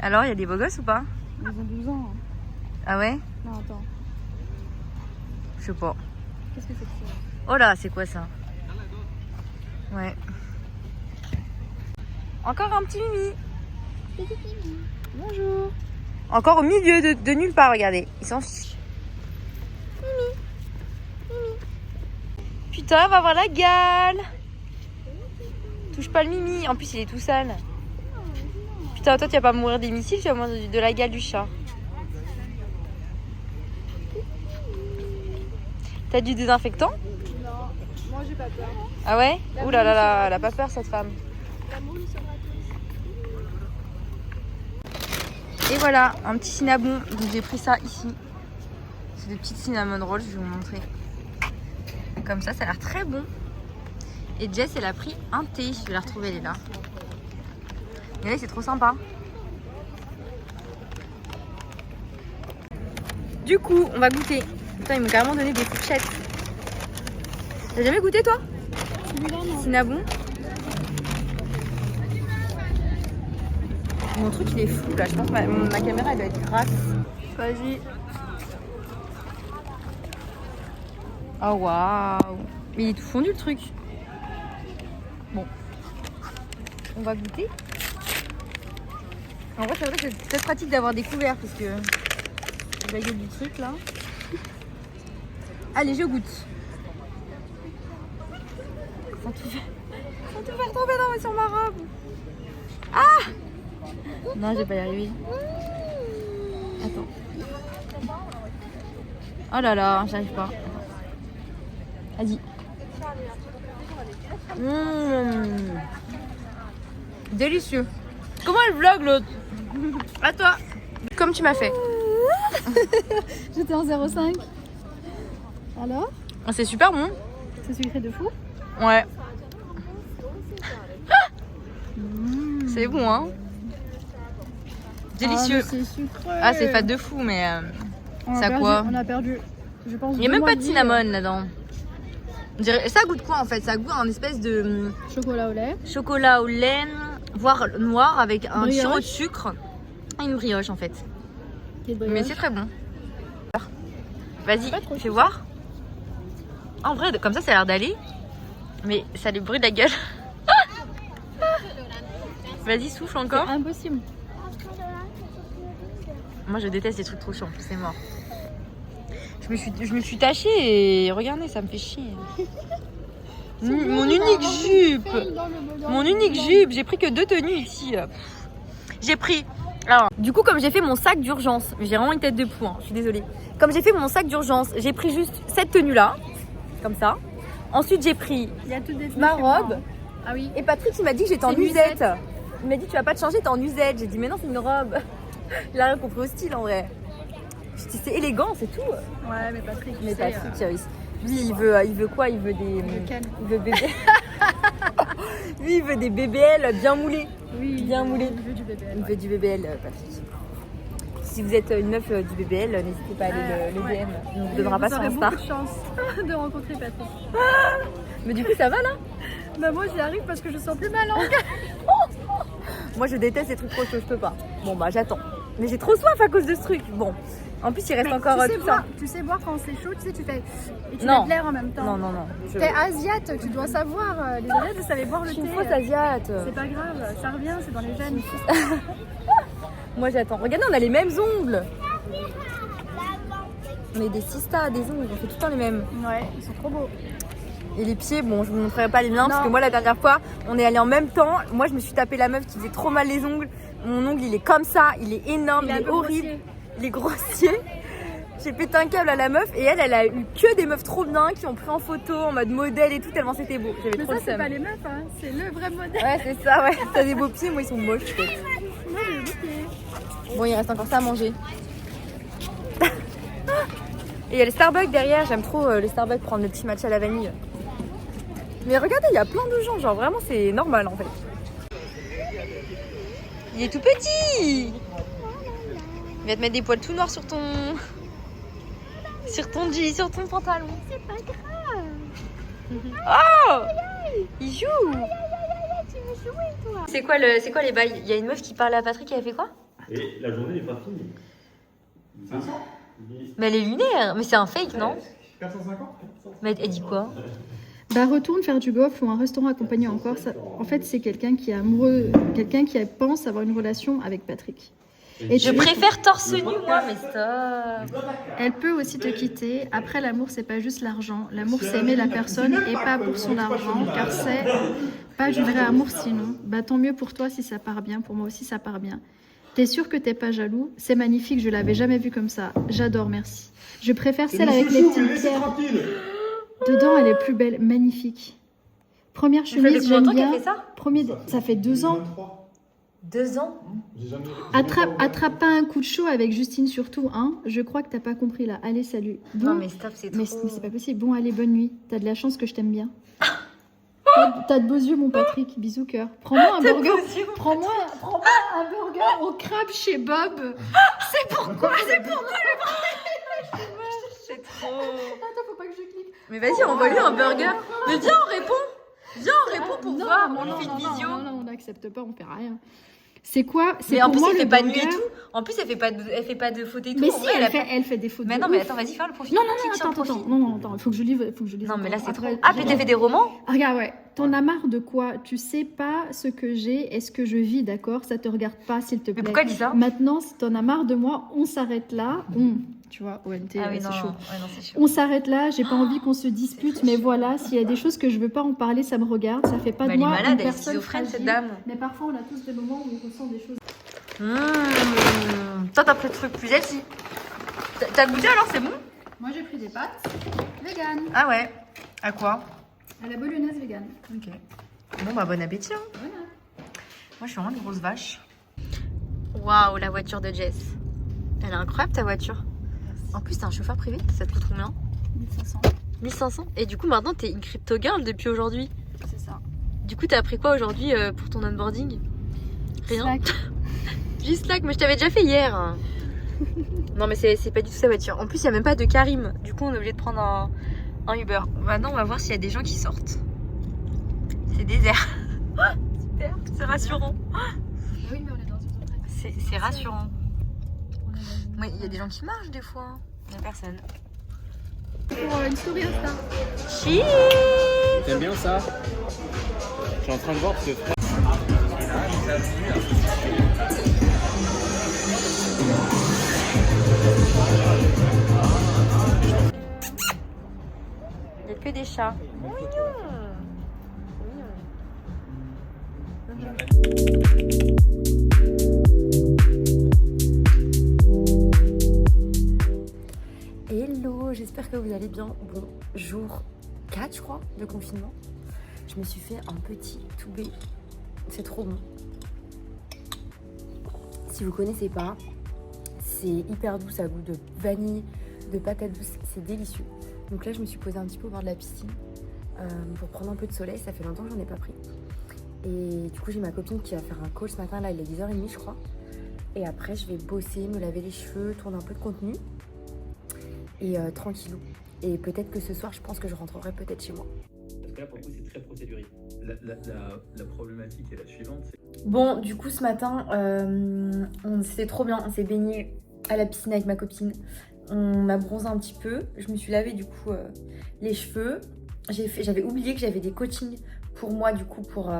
Alors, il y a des beaux gosses ou pas? Ils ont 12 ans. hein. Ah ouais? Non, attends. Je sais pas. Qu'est-ce que c'est que ça? Oh là, c'est quoi ça? Ouais. Encore un petit Mimi. Bonjour. Encore au milieu de nulle part, regardez. Il s'en fiche. Mimi. Mimi. Putain, on va voir la gale. Touche pas le Mimi. En plus, il est tout sale. Putain, toi, tu vas pas mourir des missiles, tu vas mourir de la gale du chat. T'as du désinfectant? Non, moi j'ai pas peur. Ah ouais? Ouh là là là, elle a pas peur cette femme. La moule sera Et voilà, un petit cinnamon. Donc j'ai pris ça ici. C'est des petites cinnamon rolls, je vais vous montrer. Comme ça a l'air très bon. Et Jess, elle a pris un thé. Je vais la retrouver, elle est là. Regardez, c'est trop sympa. Du coup, on va goûter. Putain, ils m'ont carrément donné des fourchettes. T'as jamais goûté toi? celui-là, non. Cinnamon. Mon truc il est fou là, je pense que ma caméra elle doit être grasse. Vas-y. Oh waouh. Mais il est tout fondu le truc. Bon. On va goûter. En vrai c'est vrai que c'est peut-être pratique d'avoir des couverts parce que baguette du truc là. Allez, je goûte. Sans tout faire tomber sur ma robe. Ah! Non, je vais pas y arriver. Attends. Oh là là, j'arrive pas. Vas-y. Délicieux. Comment elle vlog l'autre? À toi. Comme tu m'as fait. J'étais en 0,5. Alors? C'est super bon. C'est sucré de fou? Ouais. C'est bon, hein? Délicieux. Ah, c'est sucré. Ah, c'est fat de fou, mais On a ça perdu, quoi? On a perdu, je pense. Il n'y a 2 même mois pas de vie, cinnamon là-dedans. Ça goûte quoi en fait? Ça goûte un espèce de Chocolat au lait. chocolat au lait, voire noir, avec un Brioche. sirop de sucre et une brioche en fait. Qui est de brioche. Mais c'est très bon. Vas-y, Pas trop fais chaud. voir. En vrai, comme ça a l'air d'aller. Mais ça lui brûle la gueule. Vas-y, souffle encore. C'est impossible. Moi je déteste les trucs trop chauds, en plus c'est mort. Je me suis tachée et regardez, ça me fait chier. Mon unique jupe. Mon unique jupe, j'ai pris que 2 tenues ici. J'ai pris. Alors, du coup, comme j'ai fait mon sac d'urgence, j'ai vraiment une tête de pou, hein, je suis désolée. Comme j'ai fait mon sac d'urgence, j'ai pris juste cette tenue là, comme ça. Ensuite, j'ai pris Il y a tout des ma robe. Ah oui. Et Patrick, il m'a dit que j'étais en C'est une usette. usette. Il m'a dit, tu vas pas te changer, t'es en usette. J'ai dit, mais non, c'est une robe. Il a rien compris au style en vrai. Je dis, c'est élégant, c'est tout. Ouais, mais Patrick, Mais tu sais, Patrick, lui, il veut quoi? Il veut des. Lequel? Il veut bébé. Lui, il veut des BBL bien moulés. oui, bien moulé. Il veut du bébé. Il veut du BBL, Patrick. Si vous êtes une meuf du BBL, n'hésitez pas à aller le DM. On vous donnera pas son Vous aurez Insta. beaucoup de chance de rencontrer Patrick. Mais du coup, ça va là? Bah moi j'y arrive parce que je sens plus ma langue. Moi, je déteste les trucs trop chauds, je peux pas. Bon, bah, j'attends. Mais j'ai trop soif à cause de ce truc. Bon, en plus, il reste Mais encore tu sais tout boire, ça. tu sais boire quand c'est chaud, tu sais, tu fais. Et tu Non. mets de l'air en même temps. Non, non, non. Je T'es asiate, tu dois savoir. Les asiates, elles savaient boire le suis thé. une fausse asiate. C'est pas grave, ça revient, c'est dans les gènes. Moi, j'attends. Regardez, on a les mêmes ongles. On est des sistas, des ongles. On fait tout le temps les mêmes. Ouais, ils sont trop beaux. Et les pieds, bon, je vous montrerai pas les miens parce Non. que moi, la dernière fois, on est allé en même temps. Moi, je me suis tapé la meuf qui faisait trop mal les ongles. Mon ongle, il est comme ça, il est énorme, il un est peu horrible, grossier. il est grossier. J'ai pété un câble à la meuf et elle a eu que des meufs trop bien qui ont pris en photo en mode modèle et tout, tellement c'était beau. J'avais Mais trop ça, le c'est seum. pas les meufs, hein. C'est le vrai modèle. Ouais, c'est ça, ouais. T'as des beaux pieds, moi, ils sont moches, peut-être. Moi, j'ai le pied. Bon, il reste encore ça à manger. Et il y a le Starbucks derrière, j'aime trop le Starbucks prendre le petit matcha à la vanille. Mais regardez, il y a plein de gens, genre vraiment c'est normal en fait. Il est tout petit. Il va te mettre des poils tout noirs sur ton jean, sur ton pantalon. C'est pas grave. Oh, il joue. Tu veux jouer, toi? C'est quoi les bails? Il y a une meuf qui parle à Patrick, elle fait quoi? Et la journée n'est pas finie. 500 Mais elle est lunaire, mais c'est un fake non? 450? Mais elle dit quoi? Bah retourne faire du golf ou un restaurant accompagné encore. Ça, en fait, c'est quelqu'un qui est amoureux, quelqu'un qui pense avoir une relation avec Patrick. Et Je préfère torse nu moi, mais stop. Elle peut aussi te quitter. Après, l'amour, c'est pas juste l'argent. L'amour, c'est aimer la personne et pas pour son argent, car c'est pas du vrai amour sinon. Bah tant mieux pour toi si ça part bien. Pour moi aussi, ça part bien. T'es sûr que t'es pas jaloux? C'est magnifique, je l'avais jamais vu comme ça. J'adore, merci. Je préfère celle avec les petites pierres. Dedans, elle est plus belle, magnifique. Première Ça fait chemise, combien de j'aime temps qu'elle bien. fait ça? Ça fait 2 ans. 2 ans? Attrape pas un coup de chaud avec Justine surtout, hein. Je crois que t'as pas compris là. Allez, salut. Bon, Non mais stop, c'est trop. mais c'est pas possible. Bon, allez, bonne nuit. T'as de la chance que je t'aime bien. T'as de beaux yeux, mon Patrick. Bisous, cœur. Prends-moi un burger. Prends-moi un burger au crabe chez Bob. C'est pourquoi? C'est pour moi le C'est trop. Attends, faut pas que je clique. Mais vas-y, envoie-lui un burger. Mais viens, on répond. Viens, on répond pour Non, voir. non, On lui non, fait une non, visio. non, on n'accepte pas, on fait rien. C'est quoi? C'est Mais en pour plus, moi elle fait le pas de nuit et burger. tout. En plus, elle fait pas de fautes et tout. Mais En si, vrai, elle fait des fautes. Mais de non, mais ouf. attends, vas-y, parle, profite. Non, Tiens, attends, profite. non, faut que je lise. Non, mais là, c'est trop. Après, Ah, puis t'as fait des romans? Regarde, ouais. T'en as marre de quoi? Tu sais pas ce que j'ai et ce que je vis, d'accord? Ça te regarde pas, s'il te plaît. Mais pourquoi elle dit ça? Maintenant, si t'en as marre de moi, on s'arrête là. Tu vois, ONT, Ah oui, c'est non, chaud. ouais, non, c'est chaud. On s'arrête là, j'ai pas envie qu'on se dispute, mais voilà, s'il y a des choses que je veux pas en parler, ça me regarde, ça fait pas Bah, de elle est moi malade, une elle est personne schizophrène, cette fragile. dame. Mais parfois, on a tous des moments où on ressent des choses. Toi, t'as pris le truc plus healthy. T'as goûté alors, c'est bon? Moi, j'ai pris des pâtes vegan, Ah ouais. À quoi? à la bolognaise vegan. Ok. Bon, bah, bon appétit. Hein. Voilà. Moi, je suis vraiment une grosse vache. Waouh, la voiture de Jess. Elle est incroyable, ta voiture. En plus, t'as un chauffeur privé, ça te coûte combien? 1500. 1500. Et du coup, maintenant, t'es une crypto girl depuis aujourd'hui. C'est ça. Du coup, t'as appris quoi aujourd'hui pour ton onboarding? Rien. Slack. Juste Slack, mais je t'avais déjà fait hier. Non, mais c'est pas du tout sa voiture. En plus, il n'y a même pas de Karim. Du coup, on est obligé de prendre un Uber. Maintenant, on va voir s'il y a des gens qui sortent. C'est désert. Super, c'est rassurant. Oui, mais on est dans une zone C'est rassurant. Oui, il y a des gens qui marchent des fois. Il n'y a personne. Pour une story Insta. Cheese. T'aimes bien ça? Je suis en train de voir parce que... Il n'y a que des chats. Hello, j'espère que vous allez bien. Bon, jour 4 je crois de confinement. Je me suis fait un petit toubé. C'est trop bon. Si vous connaissez pas, c'est hyper doux, ça a goût de vanille, de patate douce, c'est délicieux. Donc là je me suis posée un petit peu au bord de la piscine pour prendre un peu de soleil, ça fait longtemps que j'en ai pas pris. Et du coup j'ai ma copine qui va faire un call ce matin, là il est 10h30 je crois. Et après je vais bosser, me laver les cheveux, tourner un peu de contenu. Et tranquillou. Et peut-être que ce soir je pense que je rentrerai peut-être chez moi. Parce que là, pour le coup, c'est très procédurier. La problématique est la suivante, c'est... Bon, du coup, ce matin, c'était trop bien. On s'est baigné à la piscine avec ma copine. On a bronzé un petit peu. Je me suis lavé, du coup, les cheveux. J'avais oublié que j'avais des coachings pour moi, du coup, pour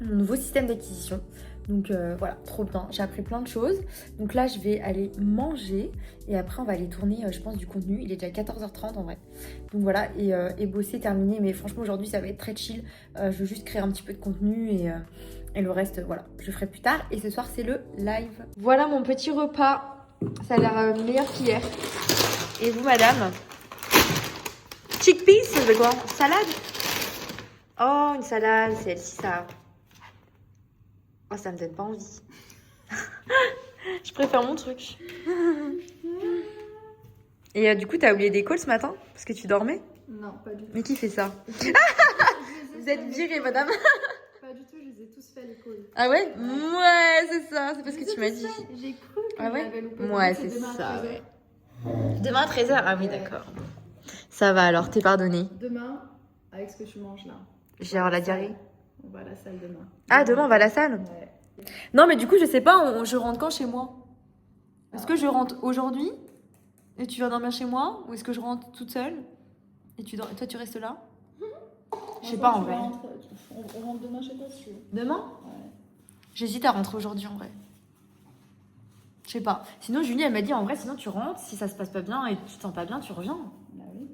mon nouveau système d'acquisition. Donc voilà, trop bien. J'ai appris plein de choses. Donc là, je vais aller manger. Et après, on va aller tourner, je pense, du contenu. Il est déjà 14h30 en vrai. Donc voilà, et bosser, terminer. Mais franchement, aujourd'hui, ça va être très chill. Je veux juste créer un petit peu de contenu et le reste, voilà, je ferai plus tard. Et ce soir, c'est le live. Voilà mon petit repas. Ça a l'air meilleur qu'hier. Et vous, madame? Chickpeas, c'est quoi? Salade? Oh, une salade, c'est celle-ci, ça. Oh, ça me donne pas envie. Je préfère mon truc. Et du coup, t'as oublié des calls ce matin? Parce que tu dormais? Non, pas du tout. Mais qui fait ça? Vous êtes virée, madame. Pas du tout, je les ai tous fait à l'école. Ah ouais? Ouais, c'est ça. C'est parce que tu m'as dit. J'ai cru que Ah ouais? j'avais loupé. Ouais, Donc, c'est demain à ça, 13h. ouais. Demain à 13h? Ah oui, d'accord. Ça va alors, t'es pardonné. Demain, avec ce que tu manges là. Je vais avoir la diarrhée. On va à la salle demain. Ah, demain, on va à la salle? Ouais. Non, mais du coup, je sais pas, je rentre quand chez moi? Est-ce que je rentre aujourd'hui et tu vas dormir chez moi? Ou est-ce que je rentre toute seule et toi, tu restes là? Je sais pas en vrai. On rentre demain chez toi si tu veux. Demain? Ouais. J'hésite à rentrer aujourd'hui en vrai. Je sais pas. Sinon, Julie, elle m'a dit en vrai, sinon tu rentres, si ça se passe pas bien et tu te sens pas bien, tu reviens. Bah oui.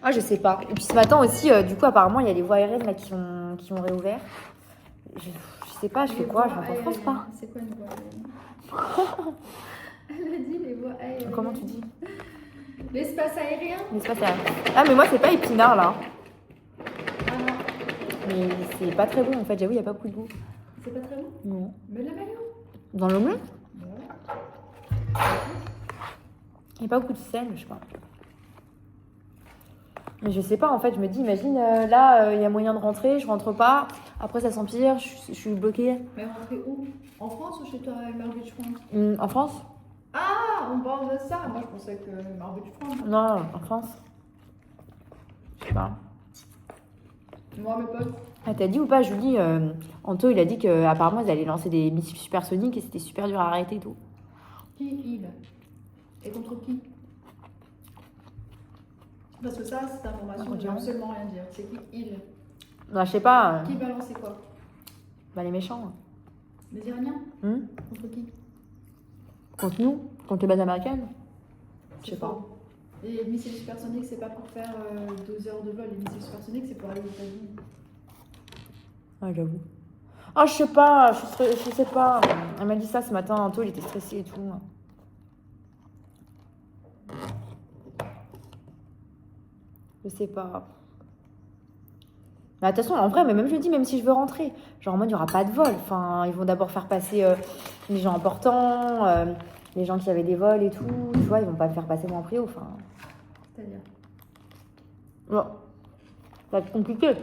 Ah, je sais pas. Et puis ce matin aussi, du coup, apparemment, il y a les voies aériennes là qui ont réouvert. Je sais pas, je fais quoi? Je rentre en France pas? C'est quoi une voie aérienne? Elle a dit les voies aériennes. Comment tu dis? L'espace aérien? L'espace aérien. Ah, mais moi, c'est pas épinard là. Ah non, Mais c'est pas très bon en fait, j'avoue, il y a pas beaucoup de goût. c'est pas très bon. Non. Mais la maillot. Dans l'omelette? Ouais. Il n'y a pas beaucoup de sel, je sais pas. Mais je sais pas, en fait, je me dis, imagine, là, il y a moyen de rentrer, je rentre pas, après ça s'empire, je suis bloquée. Mais rentrer où? En France ou chez toi à Marbeach France? En France? Ah, on parle de ça. Moi, je pensais que Marbeach France. Non, en France. Je sais pas. Moi, mes potes. Ah, t'as dit ou pas, Julie, Anto, il a dit qu'apparemment, ils allaient lancer des missiles supersoniques et c'était super dur à arrêter et tout. Qui il? Et contre qui? Parce que ça, cette information ne veut absolument rien dire. C'est qui il? Non, je sais pas. Qui va lancer quoi? Bah, les méchants. Les Iraniens? Hum Contre qui? Contre nous. Contre les bases américaines? Je sais pas. faux. Les missiles supersoniques, c'est pas pour faire 12 heures de vol. Les missiles supersoniques, c'est pour aller aux États-Unis. Ah, j'avoue. Ah, je sais pas, je sais pas. Elle m'a dit ça ce matin, Anto, il était stressé et tout. Je sais pas. Mais attention, en vrai, mais même je dis, même si je veux rentrer, genre en mode, il n'y aura pas de vol. Enfin, ils vont d'abord faire passer les gens importants, les gens qui avaient des vols et tout. Tu vois, ils vont pas me faire passer moi en prio. Enfin, C'est-à-dire bon. Ça va être compliqué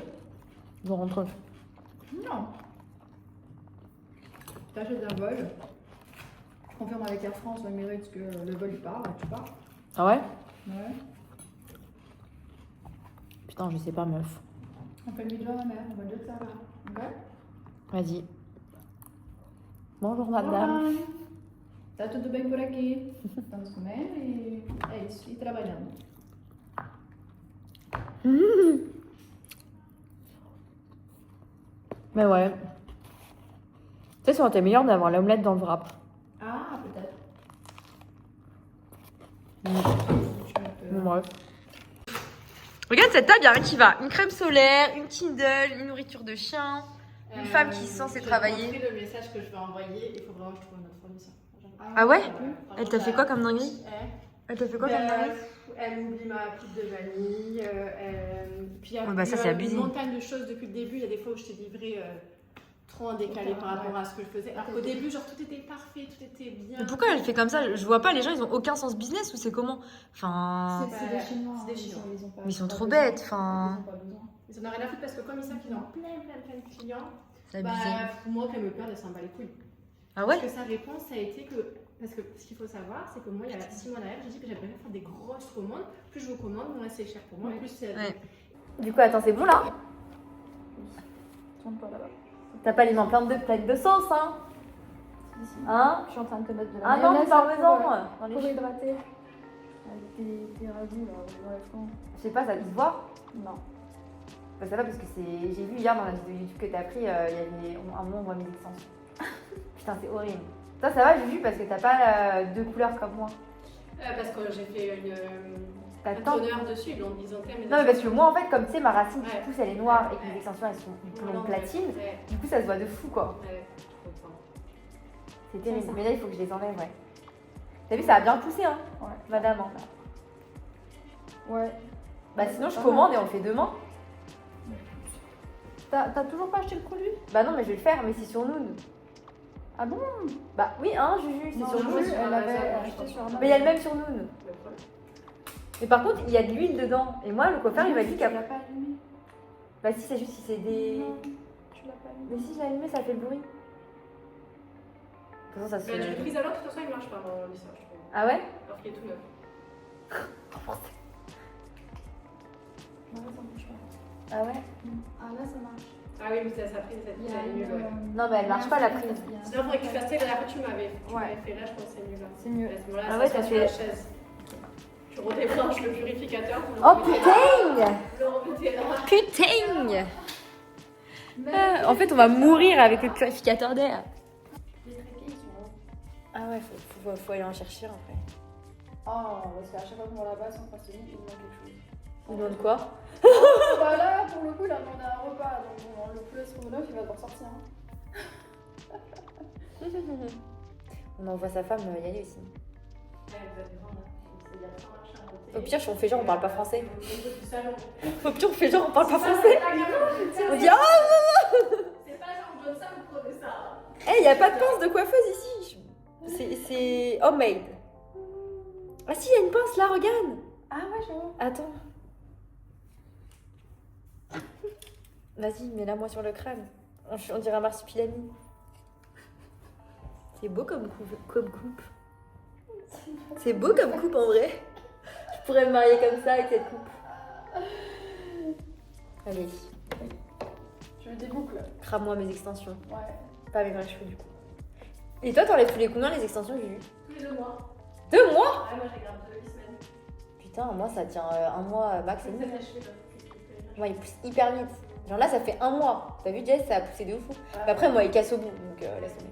de rentrer. non. T'achètes un vol. Tu confirmes avec Air France ou Emirates que le vol il part et tu pars. Ah ouais? Ouais. Putain, je sais pas, meuf. On fait le midjour à ma mère, on va déjà ça là. Ok? Vas-y. Bonjour, madame. Olá. Tá tudo bem por aqui? Estamos comendo e é isso. E trabalhando. Mais ouais. Tu sais, ça aurait été meilleur d'avoir l'omelette dans le wrap. Ah, peut-être. Ouais. Regarde cette table, il y a rien qui va. Une crème solaire, une Kindle, une nourriture de chien, une femme qui est censée travailler. J'ai compris le message que je vais envoyer. Il faut vraiment que je trouve un autre fournisseur. Ah ouais? Elle t'a fait quoi comme dinguerie? Elle t'a fait quoi comme Ben, dinguerie? elle oublie ma poudre de vanille. Puis il y a Ouais, bah ça, c'est abusé. une montagne de choses depuis le début. Il y a des fois où je t'ai livré trop en décalé par rapport à ce que je faisais. Alors qu'au début, genre tout était parfait, tout était bien. Mais pourquoi elle fait comme ça? Je vois pas, les gens ils ont aucun sens business ou c'est comment? Enfin. C'est des Chinois. c'est des Chinois. Ils ont pas, Mais ils sont pas trop besoin. bêtes, enfin. Ils ont pas besoin. Ils en ont rien à foutre parce que comme ils savent qu'ils ont plein de clients, C'est bah, abusé. moi qu'elle me perde, elle s'en bat les couilles. Ah ouais? Parce que sa réponse, ça a été que. Parce que ce qu'il faut savoir, c'est que moi, il y a 6 mois derrière, j'ai dit que j'aimerais bien faire des grosses commandes. Plus je vous commande, moins c'est cher pour moi. Ouais. Plus c'est. Ouais. Du coup, attends, c'est bon là? Tourne pas là-bas. T'as pas les mains pleines de sauce, hein? Ici. Hein? Je suis en train de te mettre de la Ah non, mayonnaise du parmesan pour, dans les pour chips. hydrater. Avec tes ragoûts là, dans les flancs. Je sais pas, ça te voit? Non. Bah, ça va parce que c'est. J'ai vu hier dans la vidéo YouTube que t'as pris, il y avait un moment on voit mes extensions. Putain, c'est horrible. Toi, ça va, j'ai vu parce que t'as pas deux couleurs comme moi. Parce que j'ai fait un T'attends. tonneur dessus, ils l'ont ils ont quand même. Non, mais parce que moi, en fait, comme tu sais, ma racine qui Ouais. pousse, elle est noire et que mes Ouais. extensions elles sont Non, blondes platine, Ouais, du coup, ça se voit de fou quoi. ouais, je comprends. C'est terrible. Mais là, il faut que je les enlève, ouais. T'as vu, ça a bien poussé, hein, Ouais. madame. Hein. Ouais. Bah, sinon, je commande et on le fait demain. T'as toujours pas acheté le produit? Bah, non, mais je vais le faire, mais c'est sur Noon. Ah bon? Bah, oui, hein, Juju, c'est Non, sur Juju, Noon. sur elle avait Amazon, acheté sur Amazon. Mais il y a le même sur Noon. Le problème. Mais par contre, il y a de l'huile dedans. Et moi, le coiffeur, il m'a dit Tu qu'après. l'as pas allumé? Bah, si, c'est juste si c'est des. Non, tu l'as pas allumé. Mais si je l'ai allumé, ça fait le bruit. De toute façon, ça se. Bah, du prise à l'autre, de toute façon, il marche pas mon message, je trouve. Ah ouais? Alors qu'il est tout neuf. Non, ça marche pas. Ah ouais? Ah là, ça marche. Ah oui, mais ça prise, cette Il y prise, a elle est une, nulle, ouais. Non, mais elle marche pas, la prise. Il y a un- Sinon, il faudrait que tu fasses la dernière fois, tu m'avais Ouais. fait là, je pense que c'est nul. Là. C'est mieux. À ce moment-là, Ah ça ouais, sera t'as sur la fait- chaise. Tu redébranches le purificateur. pour le Oh remettre putain! là. Le remettre là. Putain! En fait, on va mourir avec le purificateur d'air. Les trépieds, ils sont hauts. Ah ouais, faut aller en chercher après. Oh, parce qu'à chaque fois qu'on va là-bas, sans passer, il demande quelque chose. On demande quoi? Bah là, pour le coup, il a demandé un repas, donc bon, le poulet stroganoff, il va devoir sortir. Hein. On envoie sa femme y aller aussi. Ouais, vous êtes grande, hein. C'est de la fin, machin, Au pire, on fait genre on parle pas français. Au niveau du salon. Au pire, on fait genre on parle pas C'est français. pas la gamme, On dit ah! c'est pas genre je donne ça, vous prenez ça. Eh, y a pas de pince de coiffeuse ici. C'est homemade. Ah si, y a une pince là, regarde. Ah ouais, j'avoue. Attends. Vas-y, mets-la moi sur le crâne. On dirait un marsupilami. C'est beau comme coupe. C'est beau comme coupe en vrai. Je pourrais me marier comme ça avec cette coupe. Allez, Je me déboucle. crame-moi mes extensions. Ouais. Pas mes vrais cheveux du coup. Et toi, t'enlèves tous les combien les extensions, Juju? Tous les 2 mois. 2 mois? Ouais, moi j'ai gardé 2 semaines. Putain, moi ça tient un mois max et C'est demi. mes cheveux, là. Moi, il pousse hyper vite. Genre là, ça fait 1 mois. T'as vu, Jess, ça a poussé de fou. Mais après, moi, il casse au bout, donc laisse tomber.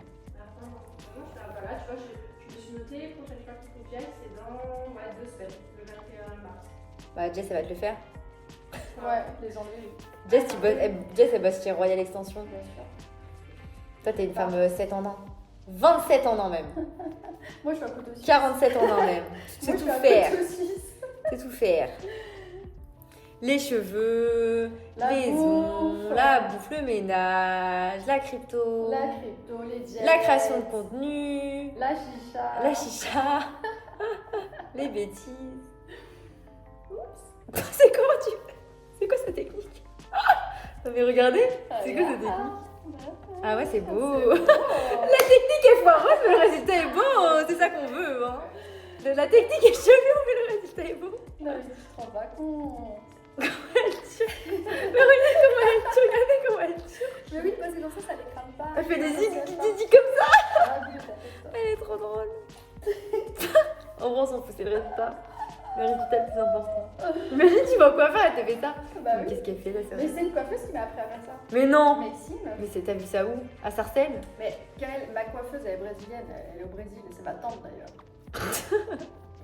Voilà, tu vois, je me suis noté, prochaine fois que Jess, c'est dans 2 semaines, le 21 mars. Bah, Jess, elle va te le faire. Ouais, les enlever. Jess, Jess, elle bosse chez Royal Extension. Bien sûr. Toi, t'es une femme 7 en 1. 27 en 1 même. Moi, je suis un couteau suisse. 47 en 1 même. C'est Moi, tout je suis un faire. couteau suisse. C'est tout faire. Les cheveux, La les bouffe. ongles, la bouffe, le ménage, la crypto, La crypto, les jets. la création de contenu, La chicha. la chicha, les bêtises. C'est comment tu fais? C'est quoi cette technique? Non mais regardez, c'est quoi cette technique? Ah ouais, c'est beau. La technique est foireuse, mais le résultat est beau. C'est ça qu'on veut. Hein. La technique est chelou, mais le résultat est beau. Non, mais tu te rends pas compte. Mais regarde comment elle tue, regardez comment elle tue. Mais oui, parce que comme ça les crame pas. Elle fait des zizi zizi comme ça. Ah, oui, t'as fait ça. Elle est trop drôle. En vrai, on s'en fout, c'est le résultat. Le résultat le plus important. Imagine, tu vas au coiffeur, elle te fait ça. Bah Mais oui. qu'est-ce qu'elle fait là, Mais sérieux? c'est une coiffeuse qui m'a appris à faire ça. Mais non. Mais si, meuf. Mais t'as vu ça où? À Sarcelles? Mais ma coiffeuse, elle est brésilienne, elle est au Brésil, c'est ma tante d'ailleurs.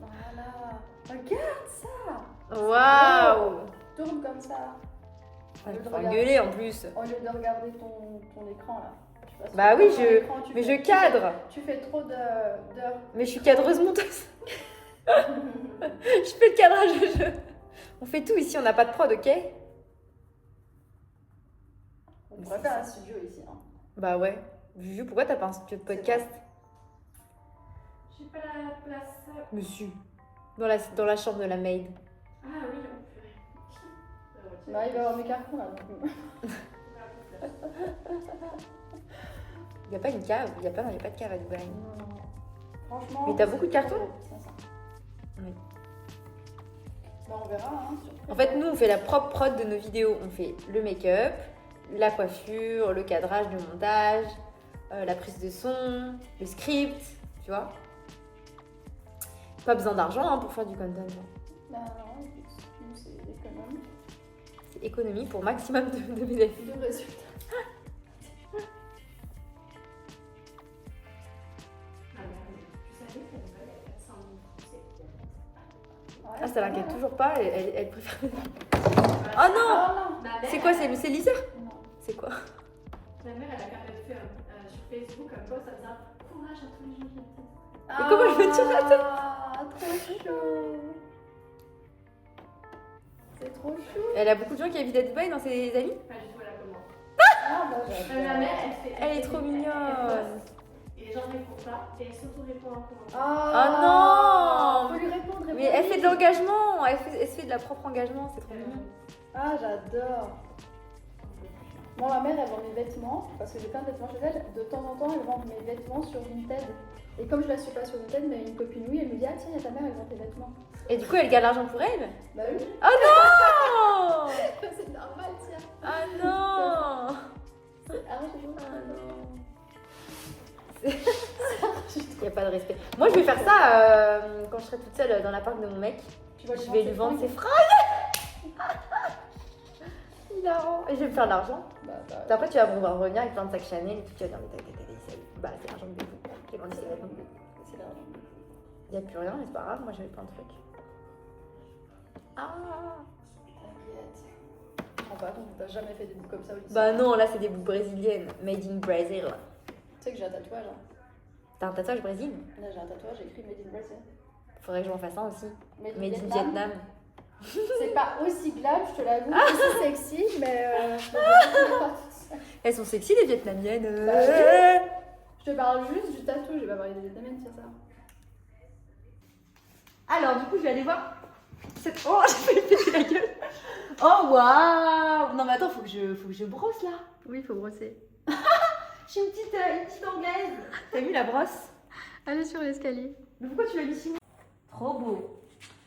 Voilà. Regarde ça. Waouh. Tourne comme ça. Ah, je vais engueuler en plus. Au lieu de regarder ton écran là. Tu passes Bah ton oui, temps à l'écran, mais fais- je cadre. Tu fais trop d'heures. Mais je suis cadreuse monteuse. Je fais le cadrage. On fait tout ici, on n'a pas de prod, ok? On pourrait faire un studio ici. Hein. Bah ouais. Juju, pourquoi t'as pas un studio de podcast? J'ai pas la place. Monsieur. Dans la chambre de la maid. Ah oui, bah, il va y avoir mes cartons là. Donc... Il y a pas une cave, il y a pas de cave à Dubaï. Non. Franchement. Mais t'as beaucoup de cartons? C'est ça. Oui. Bah, on verra. Hein, En fait, nous, on fait la propre prod de nos vidéos. On fait le make-up, la coiffure, le cadrage, le montage, la prise de son, le script, tu vois. Pas besoin d'argent hein, pour faire du content. Hein. Bah non, écoute, nous c'est économe. C'est économie pour maximum de bénéfices. De résultats. Ah, ça l'inquiète toujours pas, elle préfère. Oh non! C'est quoi, c'est Lisa? Non. C'est quoi? Ma mère, elle a quand même fait sur Facebook un post en disant courage à tous les gens qui l'attendent. Mais comment je vais te dire la tête? Ah, trop chaud. C'est trop chou. Elle a beaucoup de gens qui habitent à Dubaï dans ses amis? Pas du tout, elle a comment. Ah bah j'adore. Ma mère, elle fait. Elle est trop mignonne. Et les gens répondent pas et elle s'auto-répond en commentaire. Oh non! Faut lui répondre. Mais elle fait de l'engagement, elle se fait de la propre engagement, c'est trop mignon. Ah j'adore. Moi ma mère elle vend mes vêtements parce que j'ai plein de vêtements chez elle. De temps en temps elle vend mes vêtements sur Vinted. Et comme je la suis pas sur Vinted, mais une copine oui, elle me dit ah tiens il y a ta mère elle vend tes vêtements. Et du coup, elle garde l'argent pour elle? Bah oui. Oh non! C'est normal tiens. Ah non! Ah je Il n'y a pas de respect. Moi, je vais faire ça quand je serai toute seule dans l'appart de mon mec. Tu vas Je vais lui vendre ses fringues. Hilarant. Et je vais me faire de l'argent. Bah, Après, tu vas revenir avec plein de sacs Chanel et tout. Tu vas dire, mais bah, c'est l'argent de bébé. J'ai vendu ses vêtements. c'est l'argent. Il n'y a plus rien, mais c'est pas grave. Moi, j'avais plein de trucs. Ah! T'inquiète. Je me rends pas compte, t'as jamais fait des boucles comme ça au lycée. Bah non, là, c'est des boucles brésiliennes. Made in Brazil. Tu sais que j'ai un tatouage. Hein. T'as un tatouage Brésil? Là j'ai un tatouage écrit Made in Brazil. Faudrait que je m'en fasse un aussi. Made in Made in Vietnam. Vietnam. C'est pas aussi glam, je te l'avoue, aussi sexy, mais je te parle pas tout seul. Elles sont sexy, les vietnamiennes. Bah, je te parle juste du tatou, j'ai pas parlé des vietnamiennes, c'est ça. Alors, du coup, je vais aller voir cette. Oh, j'ai fait péter la gueule. Oh, waouh! Non, mais attends, faut que je brosse là. Oui, il faut brosser. J'ai une petite anglaise. T'as vu la brosse? Allez sur l'escalier. Mais pourquoi tu l'as mis ici? Trop beau.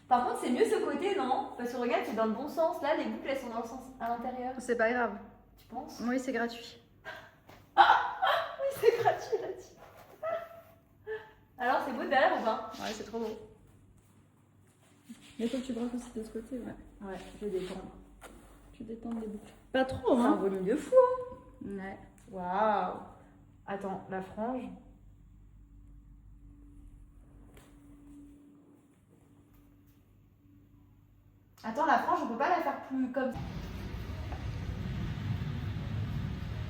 Par contre, c'est mieux ce côté, non? Parce que regarde, c'est dans le bon sens. Là, les boucles, elles sont dans le sens à l'intérieur. C'est pas grave. Tu penses? Oui, c'est gratuit. Oui, c'est gratuit là-dessus. Alors, c'est beau derrière ou pas? Ouais, c'est trop beau. Mais il faut que tu brosses aussi de ce côté, ouais. Ouais, je vais détendre. Tu détends les boucles. Pas trop, C'est un hein. volume de fou. Ouais. Waouh. Attends, la frange. Attends, la frange, on peut pas la faire plus comme ça.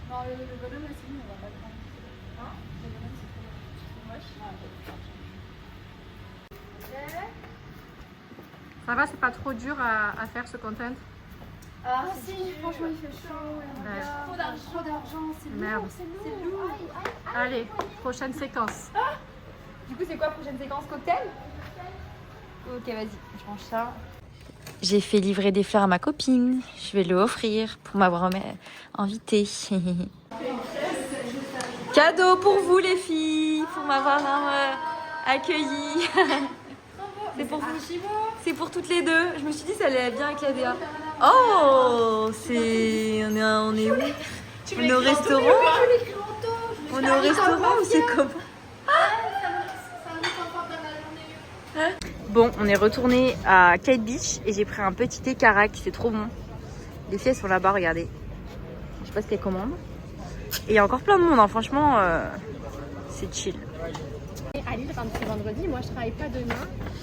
Non, le bonhomme là, c'est nous, on va pas le prendre. Hein? Le bonhomme, c'est trop moche. Ça va, c'est pas trop dur à faire ce content? Ah si, franchement, il fait chaud. Trop d'argent, c'est Merde. lourd, c'est lourd. Allez, prochaine séquence. Du coup, c'est quoi prochaine séquence? Cocktail? Ok, vas-y, je range ça. J'ai fait livrer des fleurs à ma copine. Je vais lui offrir pour m'avoir invitée. Cadeau pour vous les filles, pour m'avoir accueillie. C'est pour vous. C'est pour toutes les deux. Je me suis dit ça allait bien avec la DA. Oh, c'est on est où? On est au restaurant. On est au restaurant ou c'est comment? Bon, on est retourné à Kite Beach et j'ai pris un petit thé Carac, c'est trop bon. Les filles elles sont là-bas, regardez. Je sais pas ce qu'elles commandent. Et il y a encore plein de monde, hein. Franchement, c'est chill. À Lille, c'est vendredi, moi je travaille pas demain.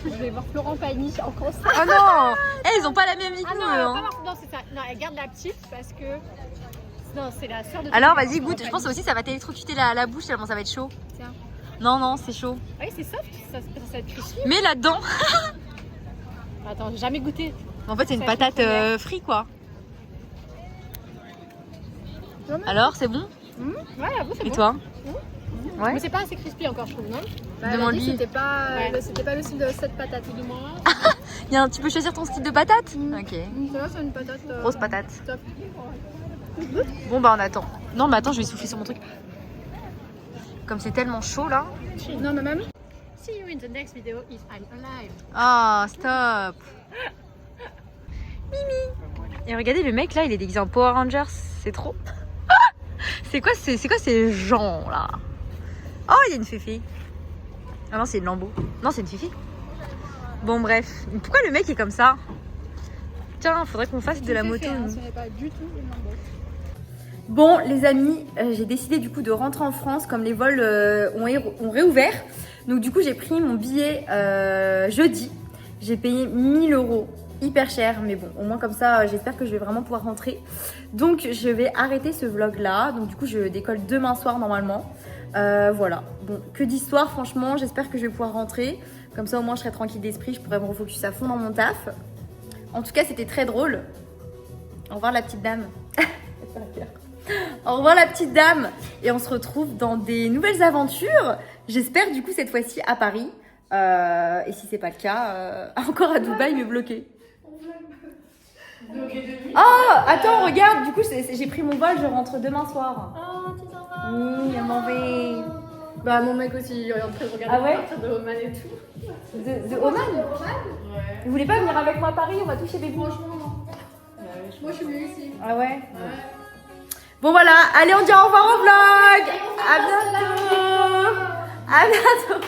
Je vais voir Florent Pagny en concert. Oh non, ils ont pas la même vie que nous. Non, Hein. non, c'est ça. Non, elle garde la petite parce que. Non, c'est la sœur de. Alors vas-y, goûte. Je pense aussi ça va t'électrocuter la bouche tellement ça va être chaud. Tiens. Non, c'est chaud. Oui, c'est soft, ça va être crispy. Mais là-dedans. Attends, j'ai jamais goûté. En fait, c'est une patate frite quoi. Alors, c'est bon? Ouais, avoue, c'est Et bon. toi? Ouais. Mais c'est pas assez crispy encore, je trouve, non? Demande-lui. C'était pas, Ouais. c'était pas le style de cette patate. Tout du moins. Tu peux choisir ton style de patate? Ok. Ça, c'est une patate. Grosse patate. top. Bon bah on attend. Non mais attends, je vais souffler sur mon truc. Comme c'est tellement chaud là. Non, mais même. See you in the next video if I'm alive. Ah, stop. Mimi. Et regardez le mec là, il est déguisé en Power Rangers, c'est trop. C'est quoi ces gens là? Oh, il y a une féfé. Ah non, c'est une lambeau. Non, c'est une féfé. Bon bref, pourquoi le mec est comme ça? Tiens, faudrait qu'on fasse de la moto. Ce n'est pas du tout une lambeau. Bon les amis, j'ai décidé du coup de rentrer en France comme les vols ont réouvert. Donc du coup j'ai pris mon billet jeudi. J'ai payé 1000 €, hyper cher, mais bon au moins comme ça j'espère que je vais vraiment pouvoir rentrer. Donc je vais arrêter ce vlog là. Donc du coup je décolle demain soir normalement. Voilà, bon que d'histoire franchement, j'espère que je vais pouvoir rentrer. Comme ça au moins je serai tranquille d'esprit, je pourrai me refocus à fond dans mon taf. En tout cas c'était très drôle. Au revoir la petite dame. Au revoir la petite dame. Et on se retrouve dans des nouvelles aventures. J'espère du coup cette fois-ci à Paris. Et si c'est pas le cas, encore à Dubaï mais bloqué. Oh attends regarde, du coup j'ai pris mon vol, je rentre demain soir. Oh, tu t'en vas. Oui, elle m'en va. Bah, mon mec aussi, il est en train de regarder Ah ouais? à partir de Oman et tout. De Oman? Vous voulez pas venir avec moi à Paris? On va tout chez Bébé. Franchement, non. Moi, je suis venue ici. Ah ouais? Bon voilà, allez on dit au revoir au vlog. À bientôt. À bientôt.